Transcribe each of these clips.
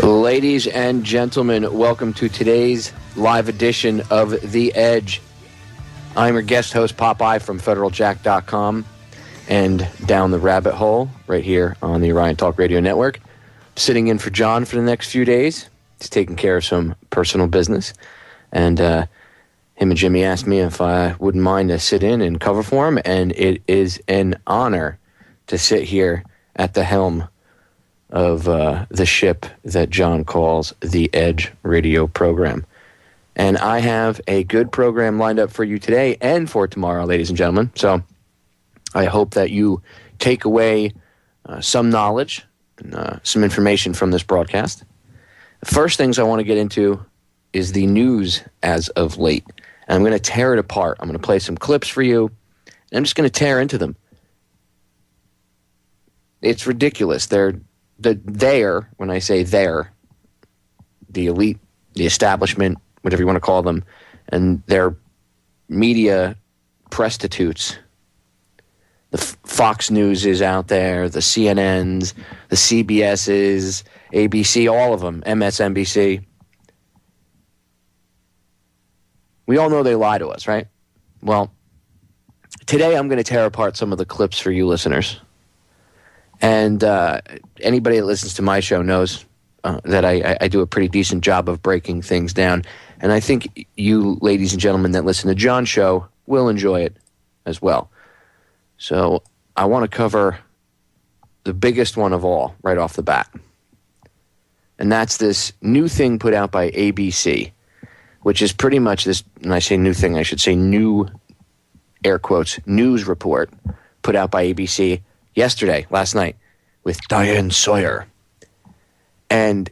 Ladies and gentlemen, welcome to today's live edition of The Edge. I'm your guest host, Popeye from FederalJack.com and Down the Rabbit Hole right here on the Orion Talk Radio Network. Sitting in for John for the next few days. He's taking care of some personal business. And him and Jimmy asked me if I wouldn't mind to sit in and cover for him. And it is an honor to sit here at the helm of the ship that John calls the Edge radio program. And I have a good program lined up for you today and for tomorrow, ladies and gentlemen. So I hope that you take away some knowledge and some information from this broadcast. The first things I want to get into is the news as of late. And I'm going to tear it apart. I'm going to play some clips for you, and I'm just going to tear into them. It's ridiculous. When I say they're, the elite, the establishment, whatever you want to call them, and their media prostitutes. The Fox News is out there, the CNNs, the CBSs, ABC, all of them, MSNBC. We all know they lie to us, right? Well, today I'm going to tear apart some of the clips for you listeners. And anybody that listens to my show knows that I do a pretty decent job of breaking things down. And I think you, ladies and gentlemen, that listen to John's show will enjoy it as well. So I want to cover the biggest one of all right off the bat. And that's this new thing put out by ABC, which is pretty much this, and I say new thing, I should say new, air quotes, news report put out by ABC last night, with Diane Sawyer. And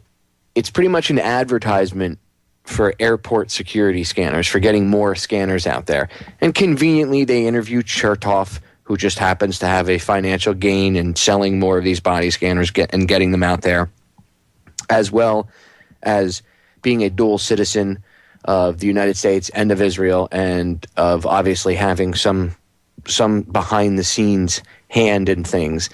it's pretty much an advertisement for airport security scanners, for getting more scanners out there. And conveniently, they interview Chertoff, who just happens to have a financial gain in selling more of these body scanners and getting them out there, as well as being a dual citizen of the United States and of Israel, and of obviously having some behind-the-scenes hand in things.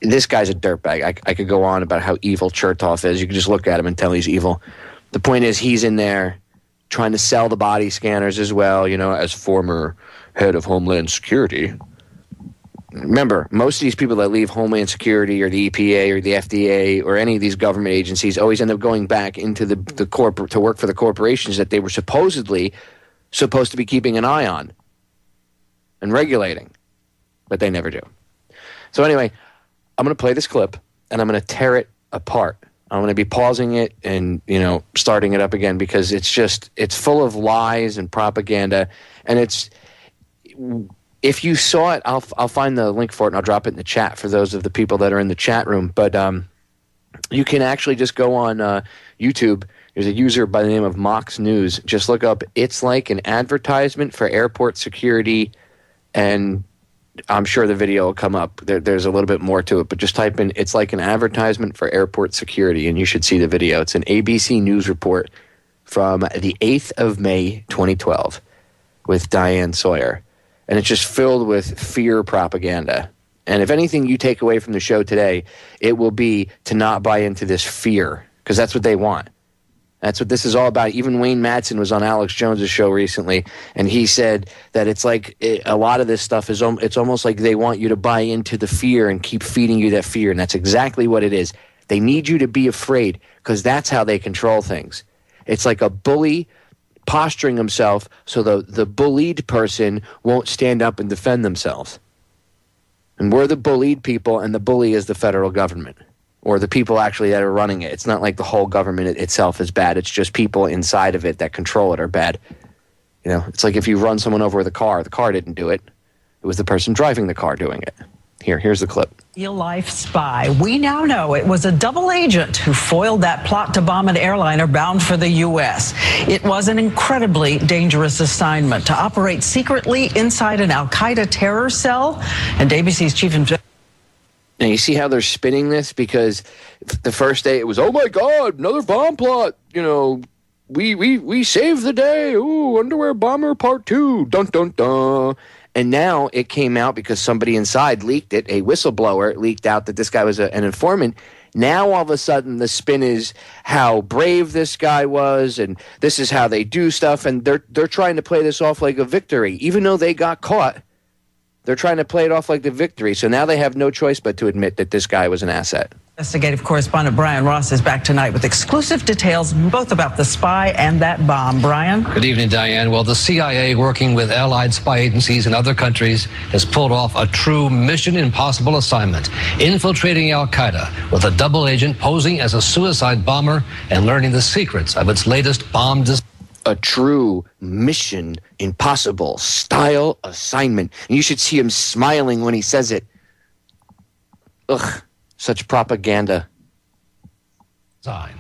This guy's a dirtbag. I could go on about how evil Chertoff is. You can just look at him and tell he's evil. The point is, he's in there trying to sell the body scanners as well, as former head of Homeland Security. Remember, most of these people that leave Homeland Security or the EPA or the FDA or any of these government agencies always end up going back into the corporate to work for the corporations that they were supposed to be keeping an eye on and regulating, but they never do. So anyway, I'm going to play this clip, and I'm going to tear it apart. I'm going to be pausing it and, starting it up again, because it's full of lies and propaganda. And if you saw it, I'll find the link for it, and I'll drop it in the chat for those of the people that are in the chat room. But you can actually just go on YouTube. There's a user by the name of Mox News. Just look up, it's like an advertisement for airport security, and I'm sure the video will come up. There's a little bit more to it, but just type in, it's like an advertisement for airport security, and you should see the video. It's an ABC News report from the 8th of May, 2012, with Diane Sawyer. And it's just filled with fear propaganda. And if anything you take away from the show today, it will be to not buy into this fear, because that's what they want. That's what this is all about. Even Wayne Madsen was on Alex Jones's show recently, and he said that it's like a lot of this stuff is it's almost like they want you to buy into the fear and keep feeding you that fear, and that's exactly what it is. They need you to be afraid, because that's how they control things. It's like a bully posturing himself so the bullied person won't stand up and defend themselves. And we're the bullied people, and the bully is the federal government, or the people actually that are running it. It's not like the whole government itself is bad. It's just people inside of it that control it are bad. It's like if you run someone over with a car didn't do it. It was the person driving the car doing it. Here's the clip. Real-life spy. We now know it was a double agent who foiled that plot to bomb an airliner bound for the U.S. It was an incredibly dangerous assignment to operate secretly inside an Al-Qaeda terror cell. And ABC's chief investigator. Now, you see how they're spinning this? Because the first day it was, oh my God, another bomb plot. We saved the day. Ooh, underwear bomber part 2. Dun, dun, dun. And now it came out because somebody inside leaked it. A whistleblower leaked out that this guy was an informant. Now, all of a sudden, the spin is how brave this guy was, and this is how they do stuff, and they're trying to play this off like a victory. Even though they got caught, they're trying to play it off like the victory. So now they have no choice but to admit that this guy was an asset. Investigative correspondent Brian Ross is back tonight with exclusive details both about the spy and that bomb. Brian? Good evening, Diane. Well, the CIA, working with allied spy agencies in other countries, has pulled off a true Mission Impossible assignment, infiltrating al-Qaeda with a double agent posing as a suicide bomber and learning the secrets of its latest bomb design. A true Mission Impossible style assignment. And you should see him smiling when he says it. Ugh, such propaganda. The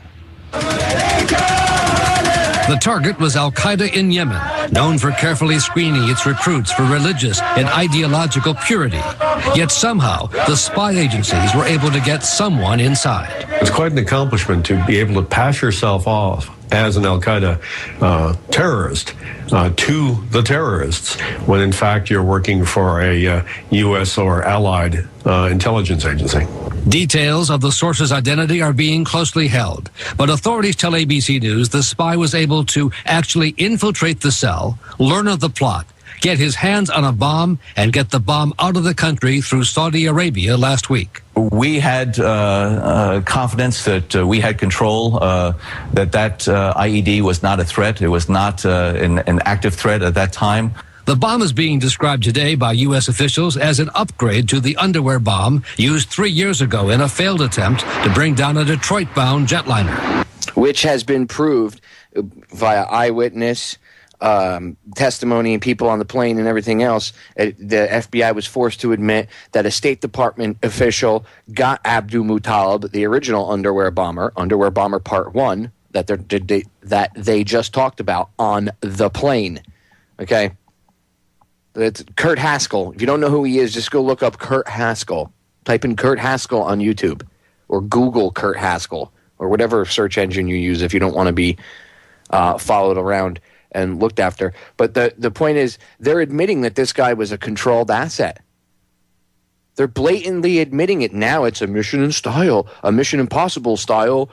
target was al-Qaeda in Yemen, known for carefully screening its recruits for religious and ideological purity. Yet somehow, the spy agencies were able to get someone inside. It's quite an accomplishment to be able to pass yourself off as an al-Qaeda terrorist to the terrorists, when in fact you're working for a U.S. or allied intelligence agency. Details of the source's identity are being closely held, but authorities tell ABC News the spy was able to actually infiltrate the cell, learn of the plot, get his hands on a bomb, and get the bomb out of the country through Saudi Arabia last week. We had confidence that we had control, that IED was not a threat. It was not an active threat at that time. The bomb is being described today by U.S. officials as an upgrade to the underwear bomb used 3 years ago in a failed attempt to bring down a Detroit-bound jetliner. Which has been proved via eyewitness testimony and people on the plane and everything else. The FBI was forced to admit that a State Department official got Abdul Muttalib, the original underwear bomber Part 1, that they just talked about, on the plane. Okay? It's Kurt Haskell. If you don't know who he is, just go look up Kurt Haskell. Type in Kurt Haskell on YouTube, or Google Kurt Haskell, or whatever search engine you use if you don't want to be followed around and looked after. But the point is, they're admitting that this guy was a controlled asset. They're blatantly admitting it now. It's a Mission Impossible style,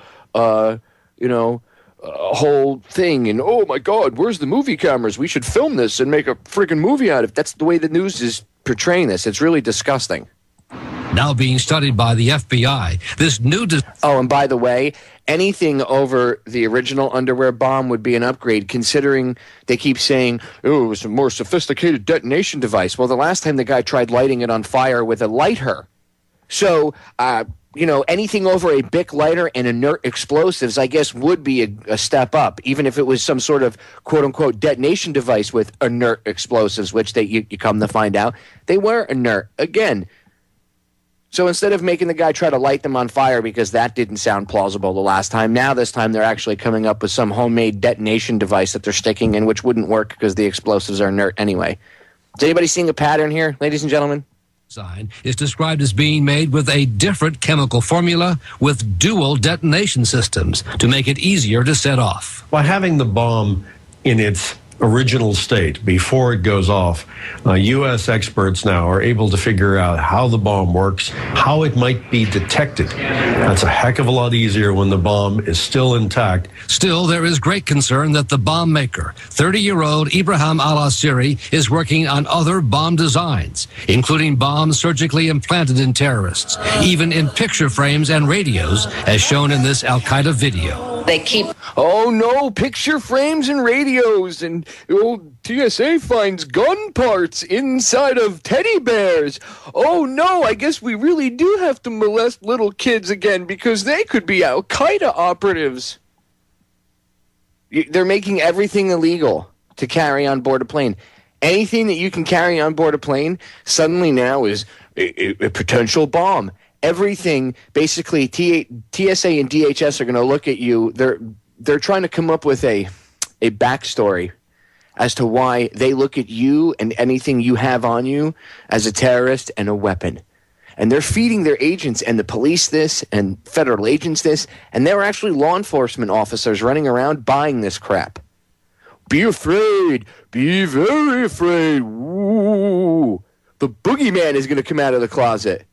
whole thing. And oh my God, where's the movie cameras? We should film this and make a freaking movie out of it. That's the way the news is portraying this. It's really disgusting. Now being studied by the FBI, this new... and by the way, anything over the original underwear bomb would be an upgrade, considering they keep saying, oh, it was a more sophisticated detonation device. Well, the last time the guy tried lighting it on fire with a lighter. So, anything over a Bic lighter and inert explosives, I guess, would be a step up, even if it was some sort of quote-unquote detonation device with inert explosives, which you come to find out, they were inert. Again, so instead of making the guy try to light them on fire because that didn't sound plausible the last time, now this time they're actually coming up with some homemade detonation device that they're sticking in, which wouldn't work because the explosives are inert anyway. Is anybody seeing a pattern here, ladies and gentlemen? Design is described as being made with a different chemical formula with dual detonation systems to make it easier to set off. By having the bomb in its original state before it goes off, U.S. experts now are able to figure out how the bomb works, how it might be detected. That's a heck of a lot easier when the bomb is still intact. Still, there is great concern that the bomb maker, 30-year-old Ibrahim al-Asiri, is working on other bomb designs, including bombs surgically implanted in terrorists, even in picture frames and radios, as shown in this al-Qaeda video. They keep... Oh no, picture frames and radios, and old TSA finds gun parts inside of teddy bears. Oh no, I guess we really do have to molest little kids again because they could be Al-Qaeda operatives. They're making everything illegal to carry on board a plane. Anything that you can carry on board a plane suddenly now is a potential bomb. Everything, basically, TSA and DHS are going to look at you. They're trying to come up with a backstory as to why they look at you and anything you have on you as a terrorist and a weapon. And they're feeding their agents and the police this and federal agents this, and there are actually law enforcement officers running around buying this crap. Be afraid. Be very afraid. Ooh. The boogeyman is going to come out of the closet.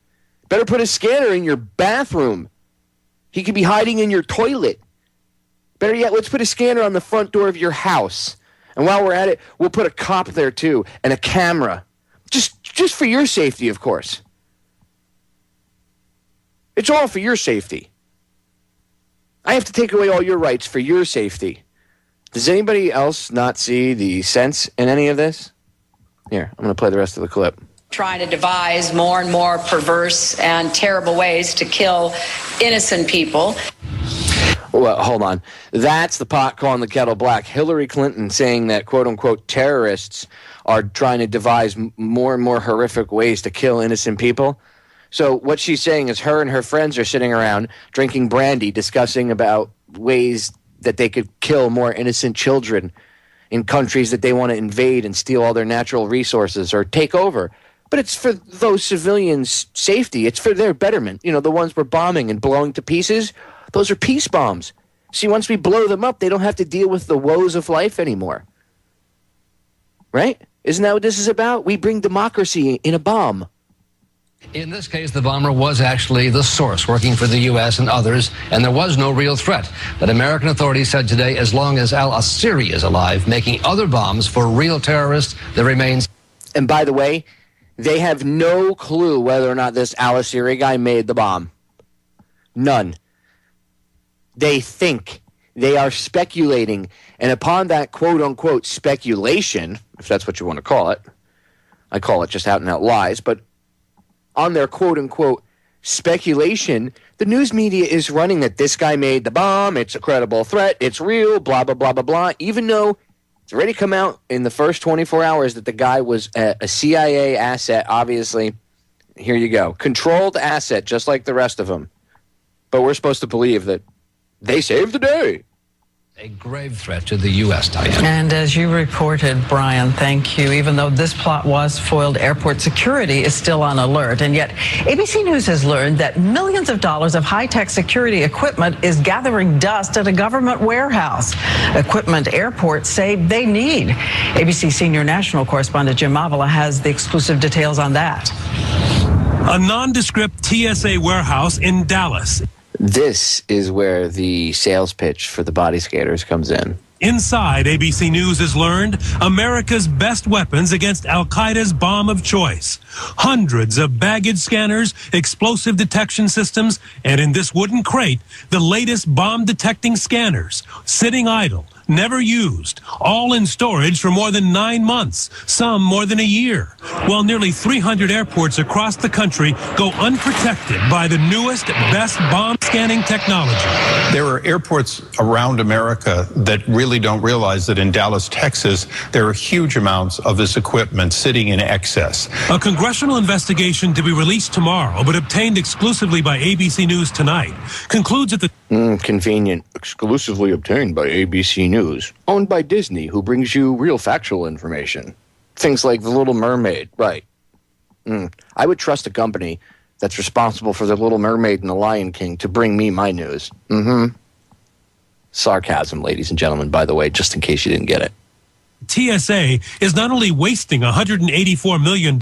Better put a scanner in your bathroom. He could be hiding in your toilet. Better yet, let's put a scanner on the front door of your house. And while we're at it, we'll put a cop there too and a camera. Just for your safety, of course. It's all for your safety. I have to take away all your rights for your safety. Does anybody else not see the sense in any of this? Here, I'm going to play the rest of the clip. Trying to devise more and more perverse and terrible ways to kill innocent people. Well, hold on. That's the pot calling the kettle black. Hillary Clinton saying that, quote-unquote, terrorists are trying to devise more and more horrific ways to kill innocent people. So what she's saying is her and her friends are sitting around drinking brandy, discussing about ways that they could kill more innocent children in countries that they want to invade and steal all their natural resources or take over. But it's for those civilians' safety. It's for their betterment. You know, the ones we're bombing and blowing to pieces, those are peace bombs. See, once we blow them up, they don't have to deal with the woes of life anymore. Right? Isn't that what this is about? We bring democracy in a bomb. In this case, the bomber was actually the source, working for the U.S. and others, and there was no real threat. But American authorities said today, as long as al-Asiri is alive, making other bombs for real terrorists, there remains... And by the way, they have no clue whether or not this al-Asiri guy made the bomb. None. They think. They are speculating. And upon that quote-unquote speculation, if that's what you want to call it, I call it just out-and-out lies, but on their quote-unquote speculation, the news media is running that this guy made the bomb, it's a credible threat, it's real, blah, blah, blah, blah, blah, even though it's already come out in the first 24 hours that the guy was a CIA asset, obviously. Here you go. Controlled asset, just like the rest of them. But we're supposed to believe that they saved the day. A grave threat to the U.S., Diane. And as you reported, Brian, thank you. Even though this plot was foiled, airport security is still on alert. And yet, ABC News has learned that millions of dollars of high-tech security equipment is gathering dust at a government warehouse. Equipment airports say they need. ABC senior national correspondent Jim Avila has the exclusive details on that. A nondescript TSA warehouse in Dallas. This is where the sales pitch for the body scanners comes in. Inside, ABC News has learned America's best weapons against Al-Qaeda's bomb of choice. Hundreds of baggage scanners, explosive detection systems, and in this wooden crate, the latest bomb-detecting scanners, sitting idle, never used, all in storage for more than 9 months, some more than a year, while nearly 300 airports across the country go unprotected by the newest, best bomb scanning technology. There are airports around America that really don't realize that in Dallas, Texas, there are huge amounts of this equipment sitting in excess. A congressional investigation to be released tomorrow, but obtained exclusively by ABC News tonight, concludes that the convenient. Exclusively obtained by ABC News. Owned by Disney, who brings you real factual information. Things like The Little Mermaid. Right. I would trust a company that's responsible for The Little Mermaid and The Lion King to bring me my news. Sarcasm, ladies and gentlemen, by the way, just in case you didn't get it. TSA is not only wasting $184 million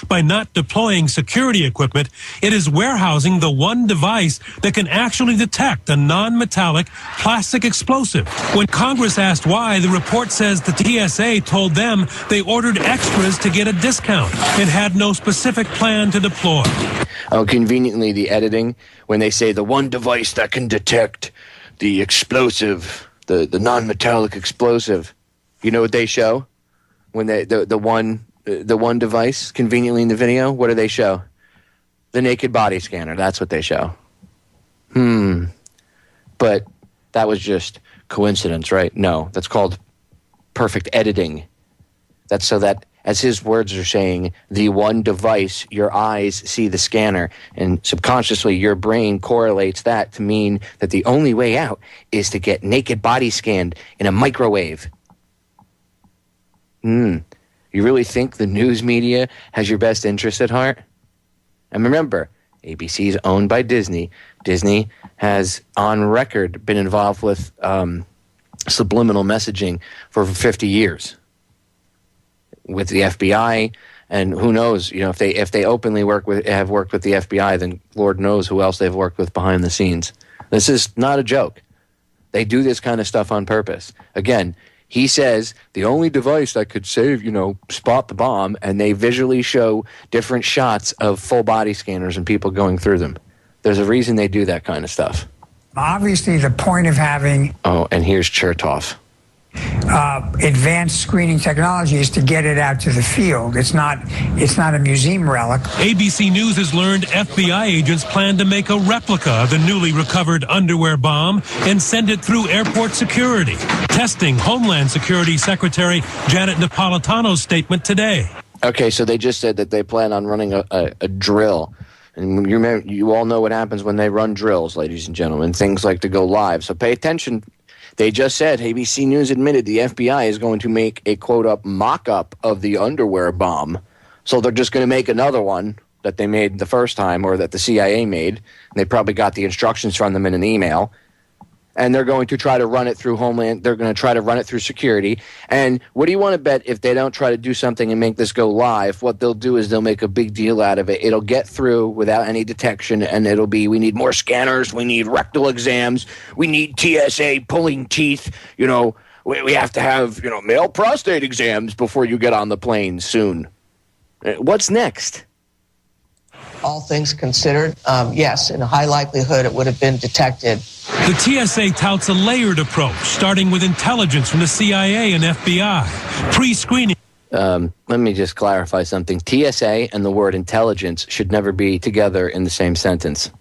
by not deploying security equipment, it is warehousing the one device that can actually detect a non-metallic plastic explosive. When Congress asked why, the report says the TSA told them they ordered extras to get a discount and had no specific plan to deploy. Oh, conveniently, the editing, when they say the one device that can detect the explosive, the non-metallic explosive. You know what they show when the one device conveniently in the video? What do they show? The naked body scanner. That's what they show. But that was just coincidence, right? No, that's called perfect editing. That's so that, as his words are saying, the one device, your eyes see the scanner, and subconsciously your brain correlates that to mean that the only way out is to get naked body scanned in a microwave. You really think the news media has your best interest at heart? And remember, ABC is owned by Disney. Disney has, on record, been involved with subliminal messaging for 50 years with the FBI. And who knows, you know, if they openly have worked with the FBI, then Lord knows who else they've worked with behind the scenes. This is not a joke. They do this kind of stuff on purpose. Again, he says the only device that could save, spot the bomb, and they visually show different shots of full body scanners and people going through them. There's a reason they do that kind of stuff. Obviously, the point of having... Oh, and here's Chertoff. Advanced screening technology is to get it out to the field. It's not a museum relic. ABC News has learned FBI agents plan to make a replica of the newly recovered underwear bomb and send it through airport security, testing Homeland Security Secretary Janet Napolitano's statement today. Okay, so they just said that they plan on running a drill. And you all know what happens when they run drills, ladies and gentlemen. Things like to go live, so pay attention. They just said, ABC News admitted the FBI is going to make a, quote-up, mock-up of the underwear bomb. So they're just going to make another one that they made the first time, or that the CIA made. And they probably got the instructions from them in an email. And they're going to try to run it through Homeland. They're going to try to run it through security. And what do you want to bet if they don't try to do something and make this go live? What they'll do is they'll make a big deal out of it. It'll get through without any detection, and it'll be, we need more scanners, we need rectal exams, we need TSA pulling teeth, we have to have, male prostate exams before you get on the plane soon. What's next? All things considered, yes, in a high likelihood it would have been detected. The TSA touts a layered approach, starting with intelligence from the CIA and FBI, pre-screening. Let me just clarify something. TSA and the word intelligence should never be together in the same sentence.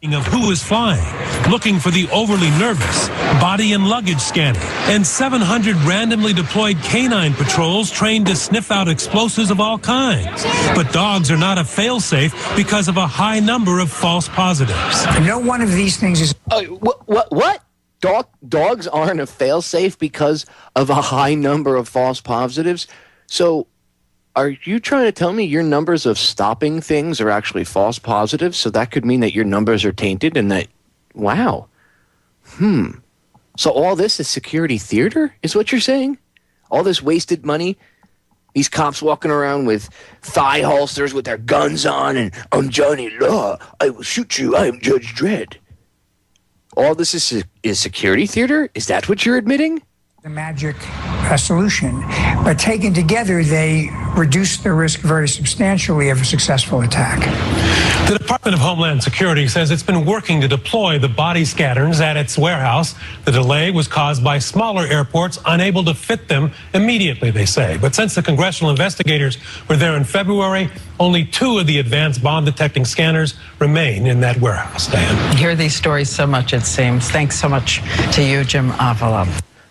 Of who is flying, looking for the overly nervous, body and luggage scanning, and 700 randomly deployed canine patrols trained to sniff out explosives of all kinds. But dogs are not a fail-safe because of a high number of false positives. No one of these things is... What? Dogs aren't a fail-safe because of a high number of false positives? So... are you trying to tell me your numbers of stopping things are actually false positives? So that could mean that your numbers are tainted and that, wow. So all this is security theater, is what you're saying? All this wasted money? These cops walking around with thigh holsters with their guns on and, I'm Johnny Law, I will shoot you, I am Judge Dredd. All this is security theater? Is that what you're admitting? The magic solution, but taken together, they reduce the risk very substantially of a successful attack. The Department of Homeland Security says it's been working to deploy the body scanners at its warehouse. The delay was caused by smaller airports unable to fit them immediately, they say. But since the congressional investigators were there in February, only 2 of the advanced bomb-detecting scanners remain in that warehouse. Dan. You hear these stories so much, it seems. Thanks so much to you, Jim Avila.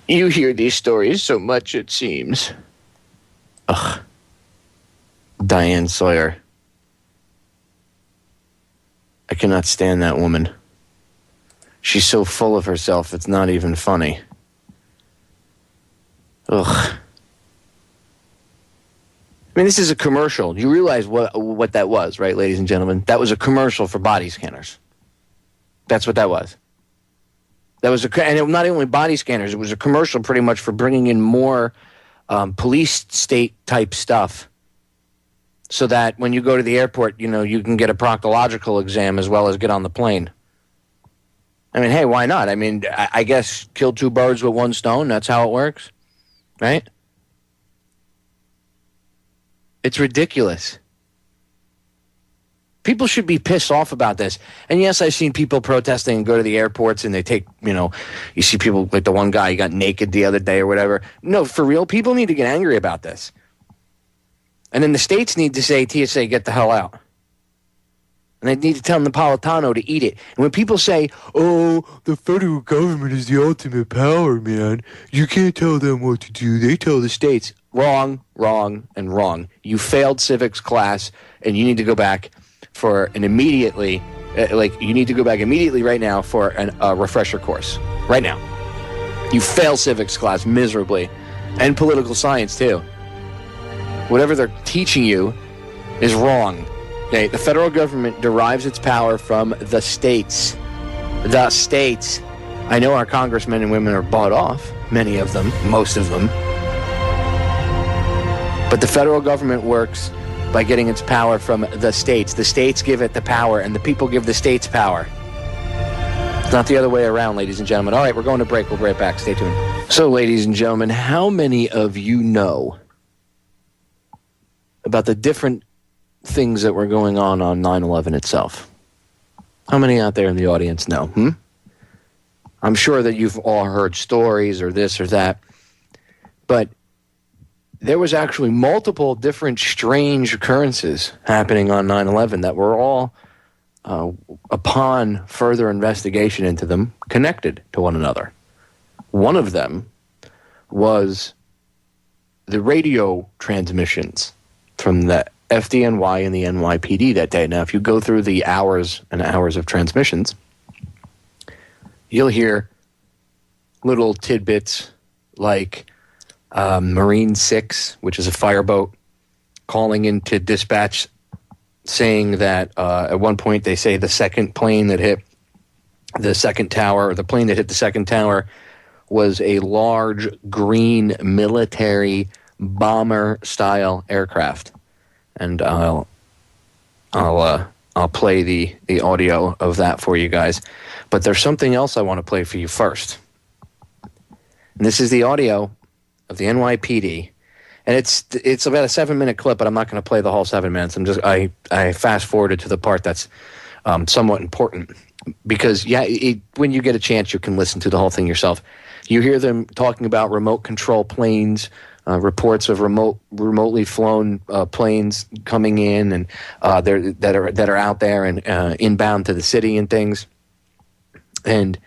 You hear these stories so much, it seems. Ugh. Diane Sawyer. I cannot stand that woman. She's so full of herself, it's not even funny. Ugh. I mean, this is a commercial. You realize what that was, right, ladies and gentlemen? That was a commercial for body scanners. That's what that was. And it was not only body scanners, it was a commercial pretty much for bringing in more police state type stuff so that when you go to the airport, you can get a proctological exam as well as get on the plane. I mean, hey, why not? I mean, I guess kill 2 birds with 1 stone. That's how it works, right? It's ridiculous. People should be pissed off about this. And yes, I've seen people protesting and go to the airports and they take, you see people like the one guy, he got naked the other day or whatever. No, for real, people need to get angry about this. And then the states need to say, TSA, get the hell out. And they need to tell Napolitano to eat it. And when people say, oh, the federal government is the ultimate power, man, you can't tell them what to do. They tell the states. Wrong, wrong, and wrong. You failed civics class, and you need to go back for an immediately, you need to go back immediately right now for a refresher course. Right now. You fail civics class miserably. And political science, too. Whatever they're teaching you is wrong. Okay? The federal government derives its power from the states. The states. I know our congressmen and women are bought off. Many of them. Most of them. But the federal government works by getting its power from the states. The states give it the power, and the people give the states power. It's not the other way around, ladies and gentlemen. All right, we're going to break. We'll be right back. Stay tuned. So, ladies and gentlemen, how many of you know about the different things that were going on 9/11 itself? How many out there in the audience know? I'm sure that you've all heard stories or this or that, but there was actually multiple different strange occurrences happening on 9/11 that were all, upon further investigation into them, connected to one another. One of them was the radio transmissions from the FDNY and the NYPD that day. Now, if you go through the hours and hours of transmissions, you'll hear little tidbits like Marine 6, which is a fireboat, calling into dispatch saying that at one point they say the second plane that hit the second tower, or the plane that hit the second tower, was a large green military bomber-style aircraft. And I'll play the audio of that for you guys. But there's something else I want to play for you first. And this is the audio of the NYPD. And it's about a 7-minute clip, but I'm not going to play the whole 7 minutes. I fast forwarded to the part that's somewhat important, because when you get a chance, you can listen to the whole thing yourself. You hear them talking about remote control planes, reports of remotely flown planes coming in and that are out there and inbound to the city and things. And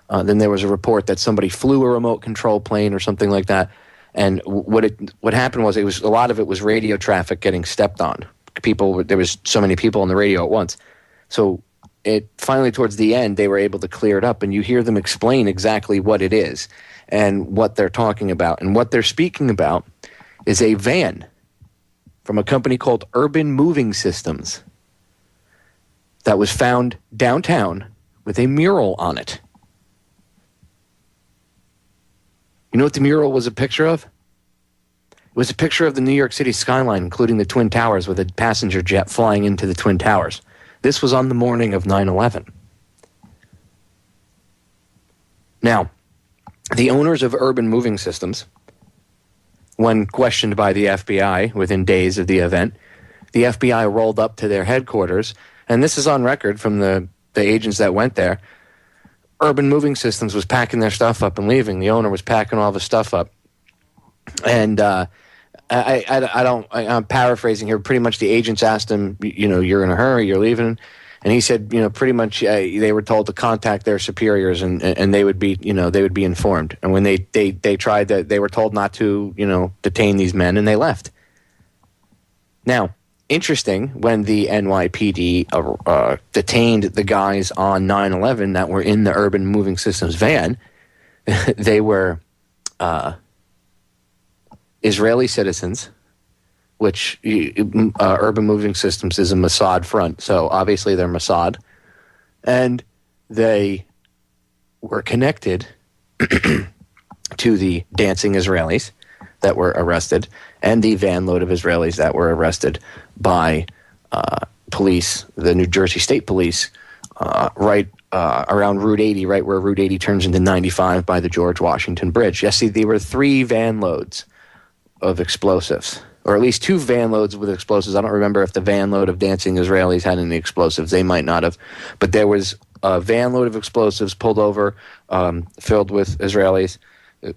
then there was a report that somebody flew a remote control plane or something like that. And what happened was, a lot of it was radio traffic getting stepped on. There was so many people on the radio at once. So finally, towards the end, they were able to clear it up, and you hear them explain exactly what it is and what they're talking about. And what they're speaking about is a van from a company called Urban Moving Systems that was found downtown with a mural on it. You know what the mural was a picture of? It was a picture of the New York City skyline, including the Twin Towers, with a passenger jet flying into the Twin Towers. This was on the morning of 9/11. Now, the owners of Urban Moving Systems, when questioned by the FBI within days of the event, the FBI rolled up to their headquarters, and this is on record from the agents that went there. Urban Moving Systems was packing their stuff up and leaving. The owner was packing all the stuff up. And I'm paraphrasing here. Pretty much the agents asked him, you're in a hurry, you're leaving. And he said, pretty much they were told to contact their superiors and they would be, they would be informed. And when they tried that, they were told not to, detain these men, and they left. Now, interesting, when the NYPD detained the guys on 9/11 that were in the Urban Moving Systems van, they were Israeli citizens, which Urban Moving Systems is a Mossad front, so obviously they're Mossad, and they were connected to the dancing Israelis that were arrested, and the van load of Israelis that were arrested by police, the New Jersey State Police, right around Route 80, right where Route 80 turns into 95 by the George Washington Bridge. Yes, see, there were 3 van loads of explosives, or at least 2 van loads with explosives. I don't remember if the van load of dancing Israelis had any explosives. They might not have. But there was a van load of explosives pulled over, filled with Israelis,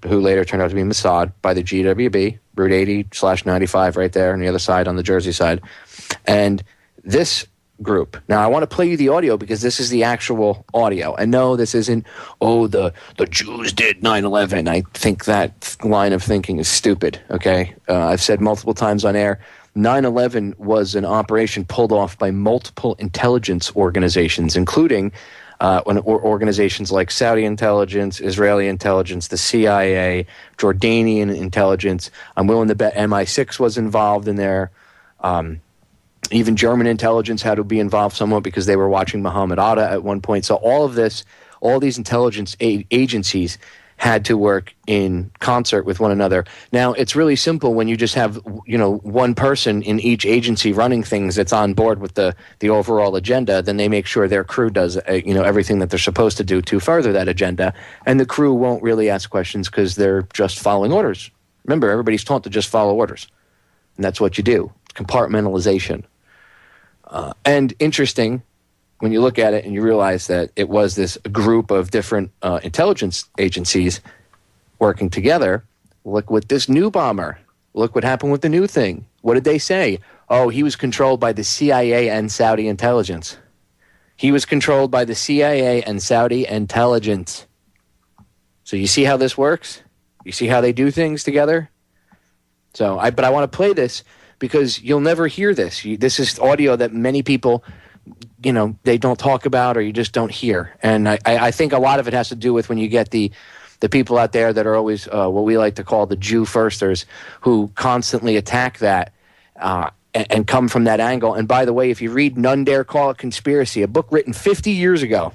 who later turned out to be Mossad, by the GWB, Route 80/95 right there on the other side, on the Jersey side. And this group, now I want to play you the audio because this is the actual audio. And no, this isn't, the Jews did 9/11. I think that line of thinking is stupid, okay? I've said multiple times on air, 9/11 was an operation pulled off by multiple intelligence organizations, including organizations like Saudi intelligence, Israeli intelligence, the CIA, Jordanian intelligence. I'm willing to bet MI6 was involved in there. Even German intelligence had to be involved somewhat because they were watching Muhammad Atta at one point. So all of this, all these intelligence agencies had to work in concert with one another. Now, it's really simple when you just have, one person in each agency running things that's on board with the overall agenda. Then they make sure their crew does, everything that they're supposed to do to further that agenda. And the crew won't really ask questions because they're just following orders. Remember, everybody's taught to just follow orders. And that's what you do. Compartmentalization. And interesting, when you look at it and you realize that it was this group of different intelligence agencies working together, look with this new bomber. Look what happened with the new thing. What did they say? Oh, he was controlled by the CIA and Saudi intelligence. He was controlled by the CIA and Saudi intelligence. So you see how this works? You see how they do things together? But I want to play this because you'll never hear this. This is audio that many people, they don't talk about or you just don't hear. And I think a lot of it has to do with when you get the people out there that are always what we like to call the Jew firsters, who constantly attack that and come from that angle. And by the way, if you read None Dare Call It Conspiracy, a book written 50 years ago,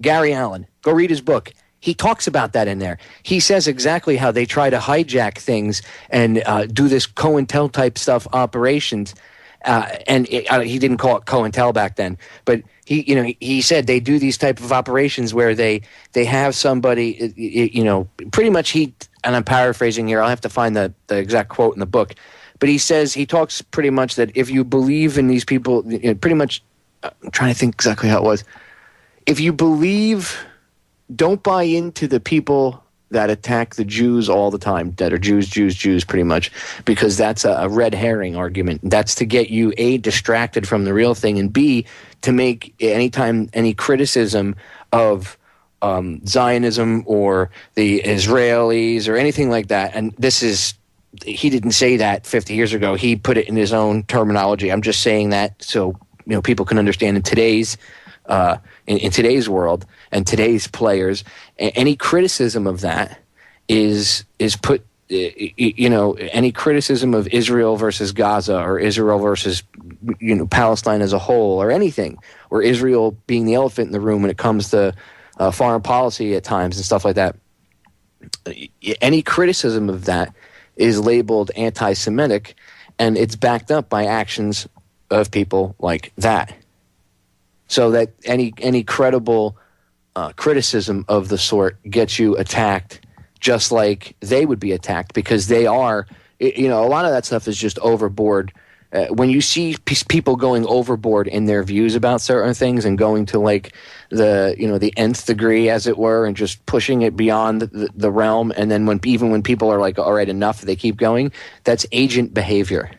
Gary Allen, go read his book. He talks about that in there. He says exactly how they try to hijack things and do this COINTEL type stuff operations. He didn't call it COINTEL back then, but he said they do these type of operations where they have somebody, pretty much and I'm paraphrasing here. I'll have to find the exact quote in the book, but he talks pretty much that if you believe in these people, pretty much, I'm trying to think exactly how it was. If you believe, don't buy into the people that attack the Jews all the time, that are Jews, pretty much, because that's a red herring argument. That's to get you, A, distracted from the real thing, and B, to make any criticism of Zionism or the Israelis or anything like that. And he didn't say that 50 years ago. He put it in his own terminology. I'm just saying that so people can understand in today's in today's world and today's players, any criticism of that is put, any criticism of Israel versus Gaza or Israel versus, Palestine as a whole or anything, or Israel being the elephant in the room when it comes to foreign policy at times and stuff like that. Any criticism of that is labeled anti-Semitic, and it's backed up by actions of people like that. So that any credible criticism of the sort gets you attacked just like they would be attacked, because they are, a lot of that stuff is just overboard. When you see people going overboard in their views about certain things and going to like the nth degree, as it were, and just pushing it beyond the realm, and then when people are like, all right, enough, they keep going, that's agent behavior.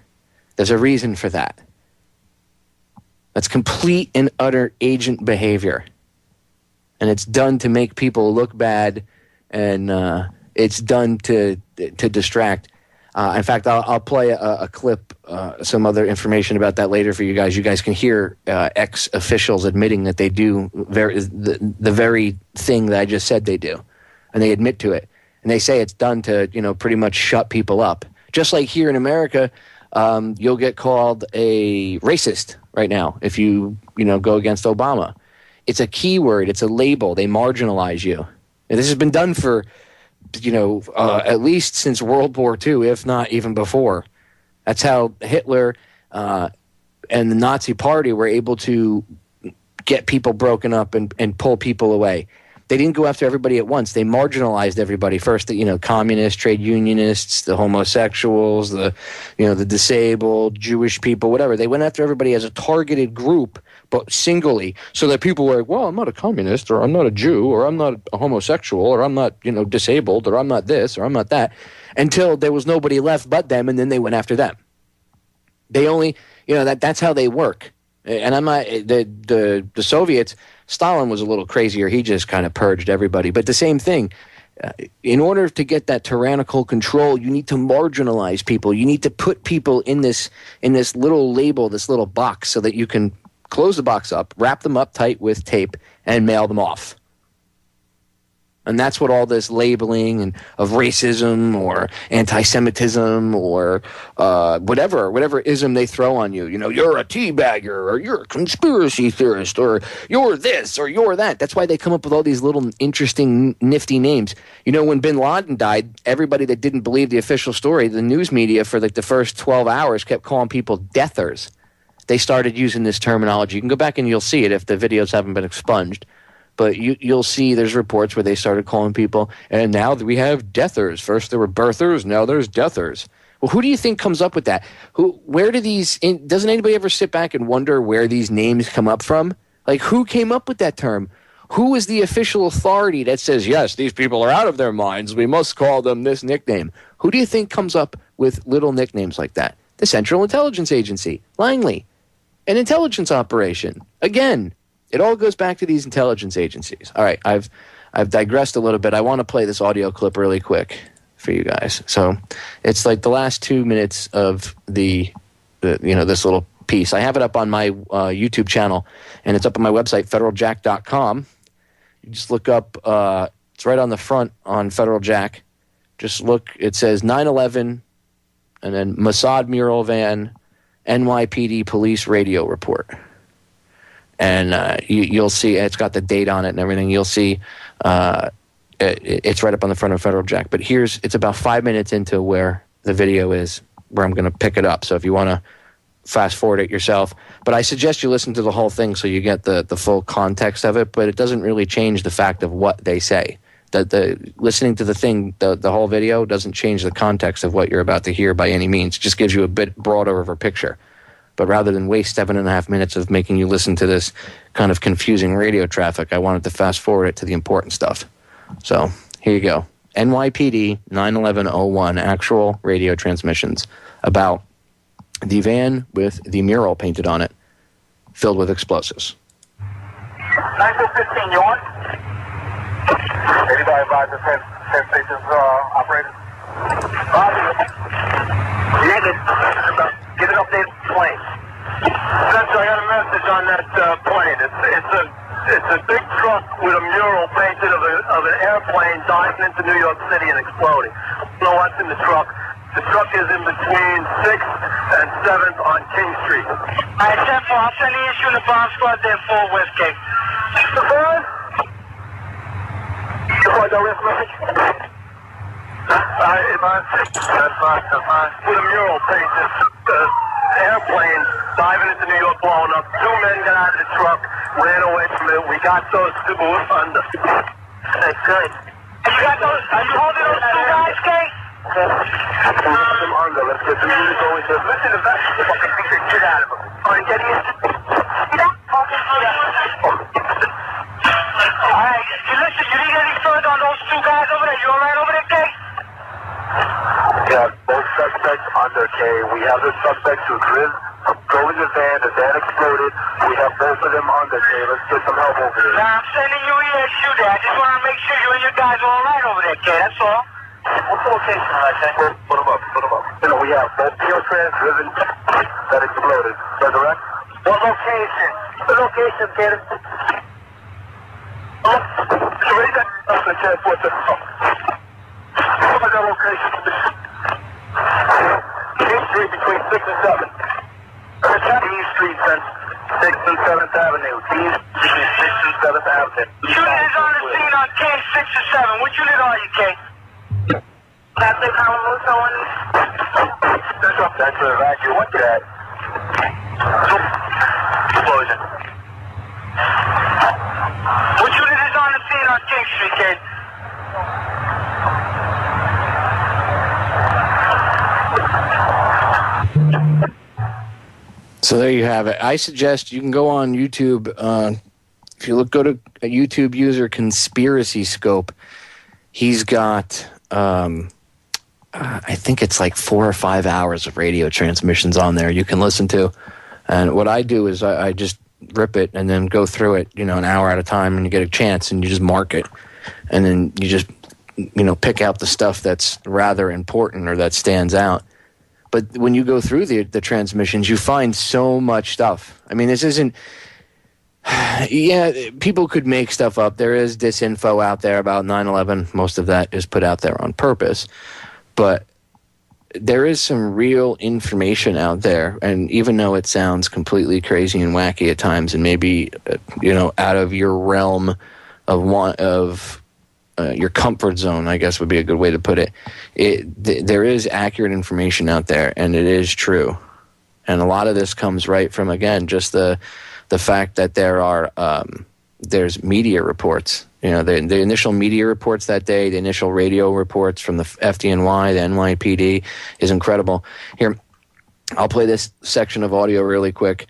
There's a reason for that. That's complete and utter agent behavior. And it's done to make people look bad, and it's done to distract. In fact, I'll play a clip, some other information about that later for you guys. You guys can hear ex-officials admitting that they do the very thing that I just said they do. And they admit to it. And they say it's done to, pretty much shut people up. Just like here in America, you'll get called a racist right now if you go against Obama. It's a keyword. It's a label. They marginalize you. And this has been done for, at least since World War II, if not even before. That's how Hitler and the Nazi Party were able to get people broken up and pull people away. They didn't go after everybody at once. They marginalized everybody first. Communists, trade unionists, the homosexuals, the disabled, Jewish people, whatever. They went after everybody as a targeted group, but singly, so that people were like, well, I'm not a communist, or I'm not a Jew, or I'm not a homosexual, or I'm not, disabled, or I'm not this, or I'm not that, until there was nobody left but them, and then they went after them. They only, that's how they work. And I'm not, the Soviets, Stalin was a little crazier. He just kind of purged everybody. But the same thing, in order to get that tyrannical control, you need to marginalize people. You need to put people in this little label, this little box, so that you can close the box up, wrap them up tight with tape, and mail them off. And that's what all this labeling and of racism or anti-Semitism or whatever ism they throw on you. You know, you're a teabagger or you're a conspiracy theorist or you're this or you're that. That's why they come up with all these little interesting, nifty names. You know, when bin Laden died, everybody that didn't believe the official story, the news media for like the first 12 hours kept calling people deathers. They started using this terminology. You can go back and you'll see it if the videos haven't been expunged. But you'll see there's reports where they started calling people, and now we have deathers. First there were birthers, now there's deathers. Well, who do you think comes up with that? Where do these? Doesn't anybody ever sit back and wonder where these names come up from? Like, who came up with that term? Who is the official authority that says, yes, these people are out of their minds, we must call them this nickname? Who do you think comes up with little nicknames like that? The Central Intelligence Agency, Langley, an intelligence operation. Again, it all goes back to these intelligence agencies. All right, I've digressed a little bit. I want to play this audio clip really quick for you guys. So it's like the last 2 minutes of the this little piece. I have it up on my YouTube channel, and it's up on my website, federaljack.com. You just look up, it's right on the front on Federal Jack. Just look, it says 9/11, and then Mossad mural van, NYPD police radio report. And you'll see it's got the date on it and everything. You'll see it's right up on the front of Federal Jack. But it's about 5 minutes into where the video is, where I'm going to pick it up. So if you want to fast forward it yourself. But I suggest you listen to the whole thing so you get the full context of it. But it doesn't really change the fact of what they say. The listening to the thing, the whole video doesn't change the context of what you're about to hear by any means. It just gives you a bit broader of a picture. But rather than waste 7.5 minutes of making you listen to this kind of confusing radio traffic, I wanted to fast forward it to the important stuff. So here you go. NYPD 9/11/01 actual radio transmissions about the van with the mural painted on it, filled with explosives. 915, you on? Anybody advise the 10 stations operated? Negative. Get an updated plane. Spencer, I got a message on that plane. It's a big truck with a mural painted of an airplane diving into New York City and exploding. I don't know what's in the truck. The truck is in between 6th and 7th on King Street. All right, 10-4. I'll send the issue in the bomb squad there for West Gate. The phone? No risk message? That's fine. With a mural painted. Airplane diving into New York, blowing up. 2 men got out of the truck, ran away from it. We got those 2 under. That's good. Are you holding those 2 guys, Kay? We have them under. Let's get the music going. Listen to that. Get out of them. All right, get in. All right, listen, you need any further on those 2 guys over there? You all right over there, Kay? Yeah, both suspects under K. We have the suspects who drove in the van exploded. We have both of them under K. Let's get some help over there. Nah, I'm sending you ESU there. I just want to make sure you and your guys are all right over there, K. That's all. What's the location, right? Put them up. You know, we have both Trans driven that exploded. Is that correct? What location? The location, K. Ready that? That's the transport. What's that location? King Street between 6th and 7th. King Street, 6th and 7th Avenue. King between 6th and 7th Avenue. Unit is on the scene on King 6 and 7. Which unit are you, King? Captain Hamamuso on that's an evacuate. What's that? Explosion. Which unit is on the scene on King Street, King? So there you have it. I suggest you can go on YouTube. If you go to a YouTube user, Conspiracy Scope, he's got, I think it's like 4 or 5 hours of radio transmissions on there you can listen to. And what I do is I just rip it and then go through it, an hour at a time, and you get a chance and you just mark it. And then you just, pick out the stuff that's rather important or that stands out. But when you go through the transmissions, you find so much stuff. I mean, this isn't... Yeah, people could make stuff up. There is disinfo out there about 9/11. Most of that is put out there on purpose. But there is some real information out there, and even though it sounds completely crazy and wacky at times, and maybe out of your realm of your comfort zone, I guess would be a good way to put it. There is accurate information out there, and it is true. And a lot of this comes right from, again, just the fact that there's media reports. The initial media reports that day, the initial radio reports from the FDNY, the NYPD is incredible. Here, I'll play this section of audio really quick.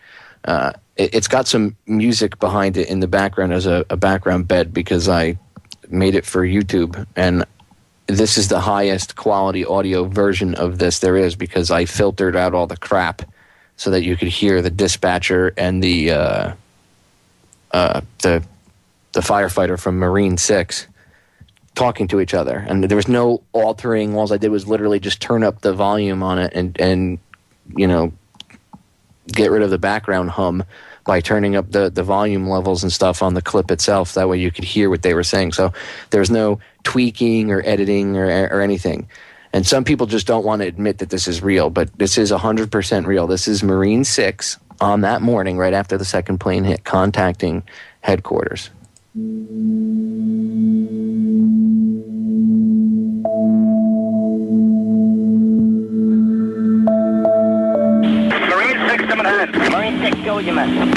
It's got some music behind it in the background as a background bed because I made it for YouTube. And this is the highest quality audio version of this there is because I filtered out all the crap so that you could hear the dispatcher and the firefighter from Marine 6 talking to each other. And there was no altering. All I did was literally just turn up the volume on it and get rid of the background hum by turning up the volume levels and stuff on the clip itself. That way you could hear what they were saying. So there's no tweaking or editing or anything. And some people just don't want to admit that this is real, but this is 100% real. This is Marine 6 on that morning right after the second plane hit, contacting headquarters. Marine 6 to Manhattan. Marine 6, go with you, man.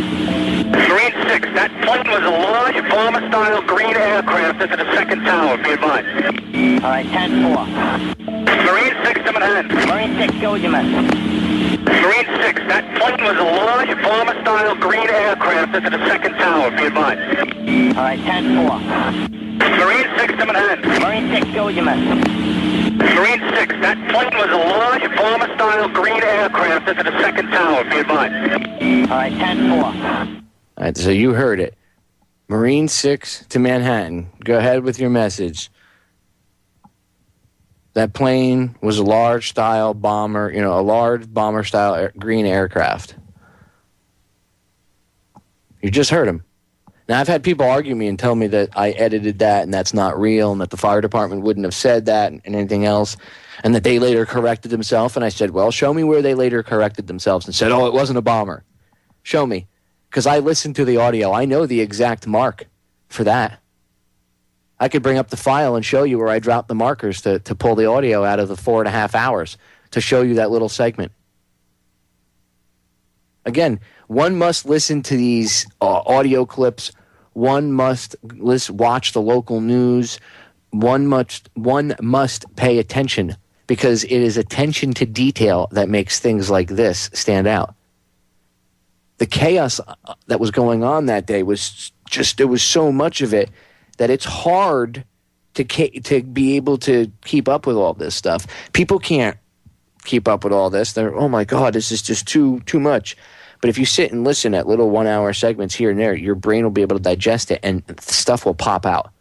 Marine 6, that plane was a large bomber-style green aircraft into the second tower, be advised. All right, 10-4. Marine 6 to Manhattan. Marine 6, go with you, man. Marine 6, that plane was a large bomber-style green aircraft into the second tower, be advised. All right, 10-4. Marine 6 to Manhattan. Marine 6, go with you, man. Marine 6, that plane was a large bomber-style green aircraft into the second tower, be advised. All right, 10-4. All right, so you heard it. Marine 6 to Manhattan. Go ahead with your message. That plane was a large-style bomber, a large bomber-style green aircraft. You just heard him. Now, I've had people argue me and tell me that I edited that and that's not real and that the fire department wouldn't have said that and anything else, and that they later corrected themselves. And I said, well, show me where they later corrected themselves and said, oh, it wasn't a bomber. Show me. Because I listened to the audio. I know the exact mark for that. I could bring up the file and show you where I dropped the markers to pull the audio out of the 4.5 hours to show you that little segment. Again, one must listen to these audio clips. One must watch the local news. One must pay attention because it is attention to detail that makes things like this stand out. The chaos that was going on that day was just, there was so much of it that it's hard to be able to keep up with all this stuff. People can't keep up with all this. They're, oh my God, this is just too much. But if you sit and listen at little 1 hour segments here and there, your brain will be able to digest it and stuff will pop out.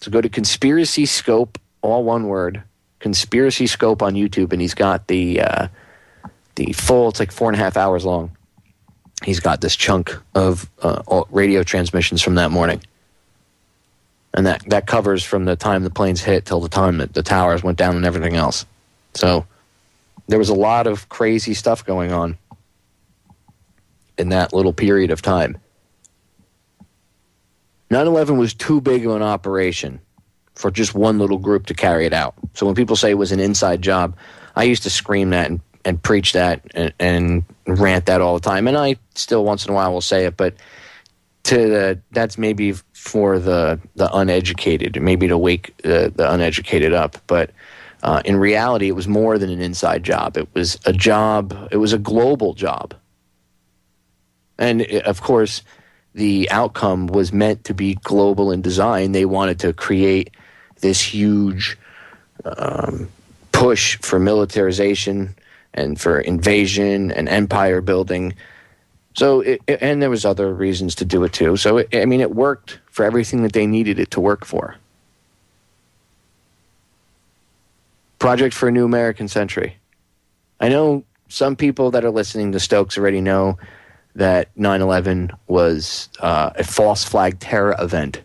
So go to Conspiracy Scope, all one word, Conspiracy Scope on YouTube, and he's got the full, it's like 4.5 hours long. He's got this chunk of radio transmissions from that morning. And that covers from the time the planes hit till the time that the towers went down and everything else. So there was a lot of crazy stuff going on in that little period of time. 9/11 was too big of an operation for just one little group to carry it out. So when people say it was an inside job, I used to scream that and preach that and rant that all the time. And I still once in a while will say it, but that's maybe for the uneducated, maybe to wake the uneducated up. But in reality, it was more than an inside job. It was a job. It was a global job. And of course, the outcome was meant to be global in design. They wanted to create this huge push for militarization and for invasion and empire building. So, and there was other reasons to do it too. So, it worked for everything that they needed it to work for. Project for a New American Century. I know some people that are listening to Stokes already know that 9/11 was a false flag terror event.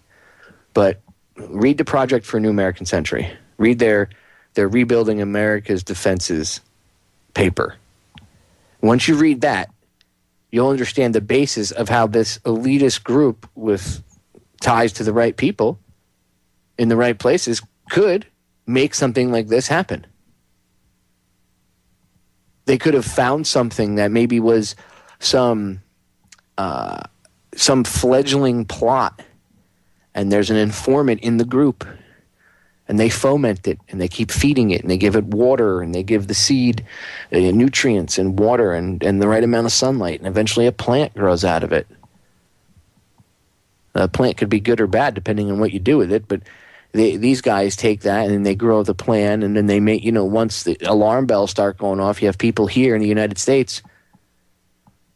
But read the Project for a New American Century. Read their Rebuilding America's Defenses paper. Once you read that, you'll understand the basis of how this elitist group with ties to the right people in the right places could make something like this happen. They could have found something that maybe was some fledgling plot, and there's an informant in the group, and they foment it, and they keep feeding it, and they give it water, and they give the seed nutrients and water and the right amount of sunlight, and eventually a plant grows out of it. A plant could be good or bad depending on what you do with it, but these guys take that and they grow the plant, and then they make, once the alarm bells start going off, you have people here in the United States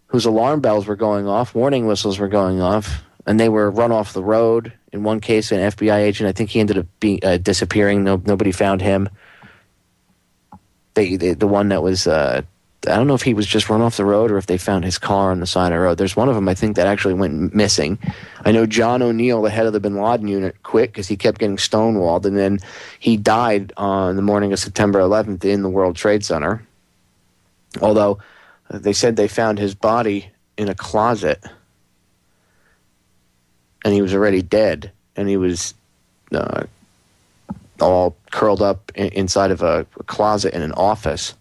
whose alarm bells were going off, warning whistles were going off, and they were run off the road. In one case, an FBI agent, I think he ended up disappearing. Nobody found him. The one that was, I don't know if he was just run off the road or if they found his car on the side of the road. There's one of them, I think, that actually went missing. I know John O'Neill, the head of the bin Laden unit, quit because he kept getting stonewalled, and then he died on the morning of September 11th in the World Trade Center. Although they said they found his body in a closet, and he was already dead, and he was all curled up inside of a closet in an office.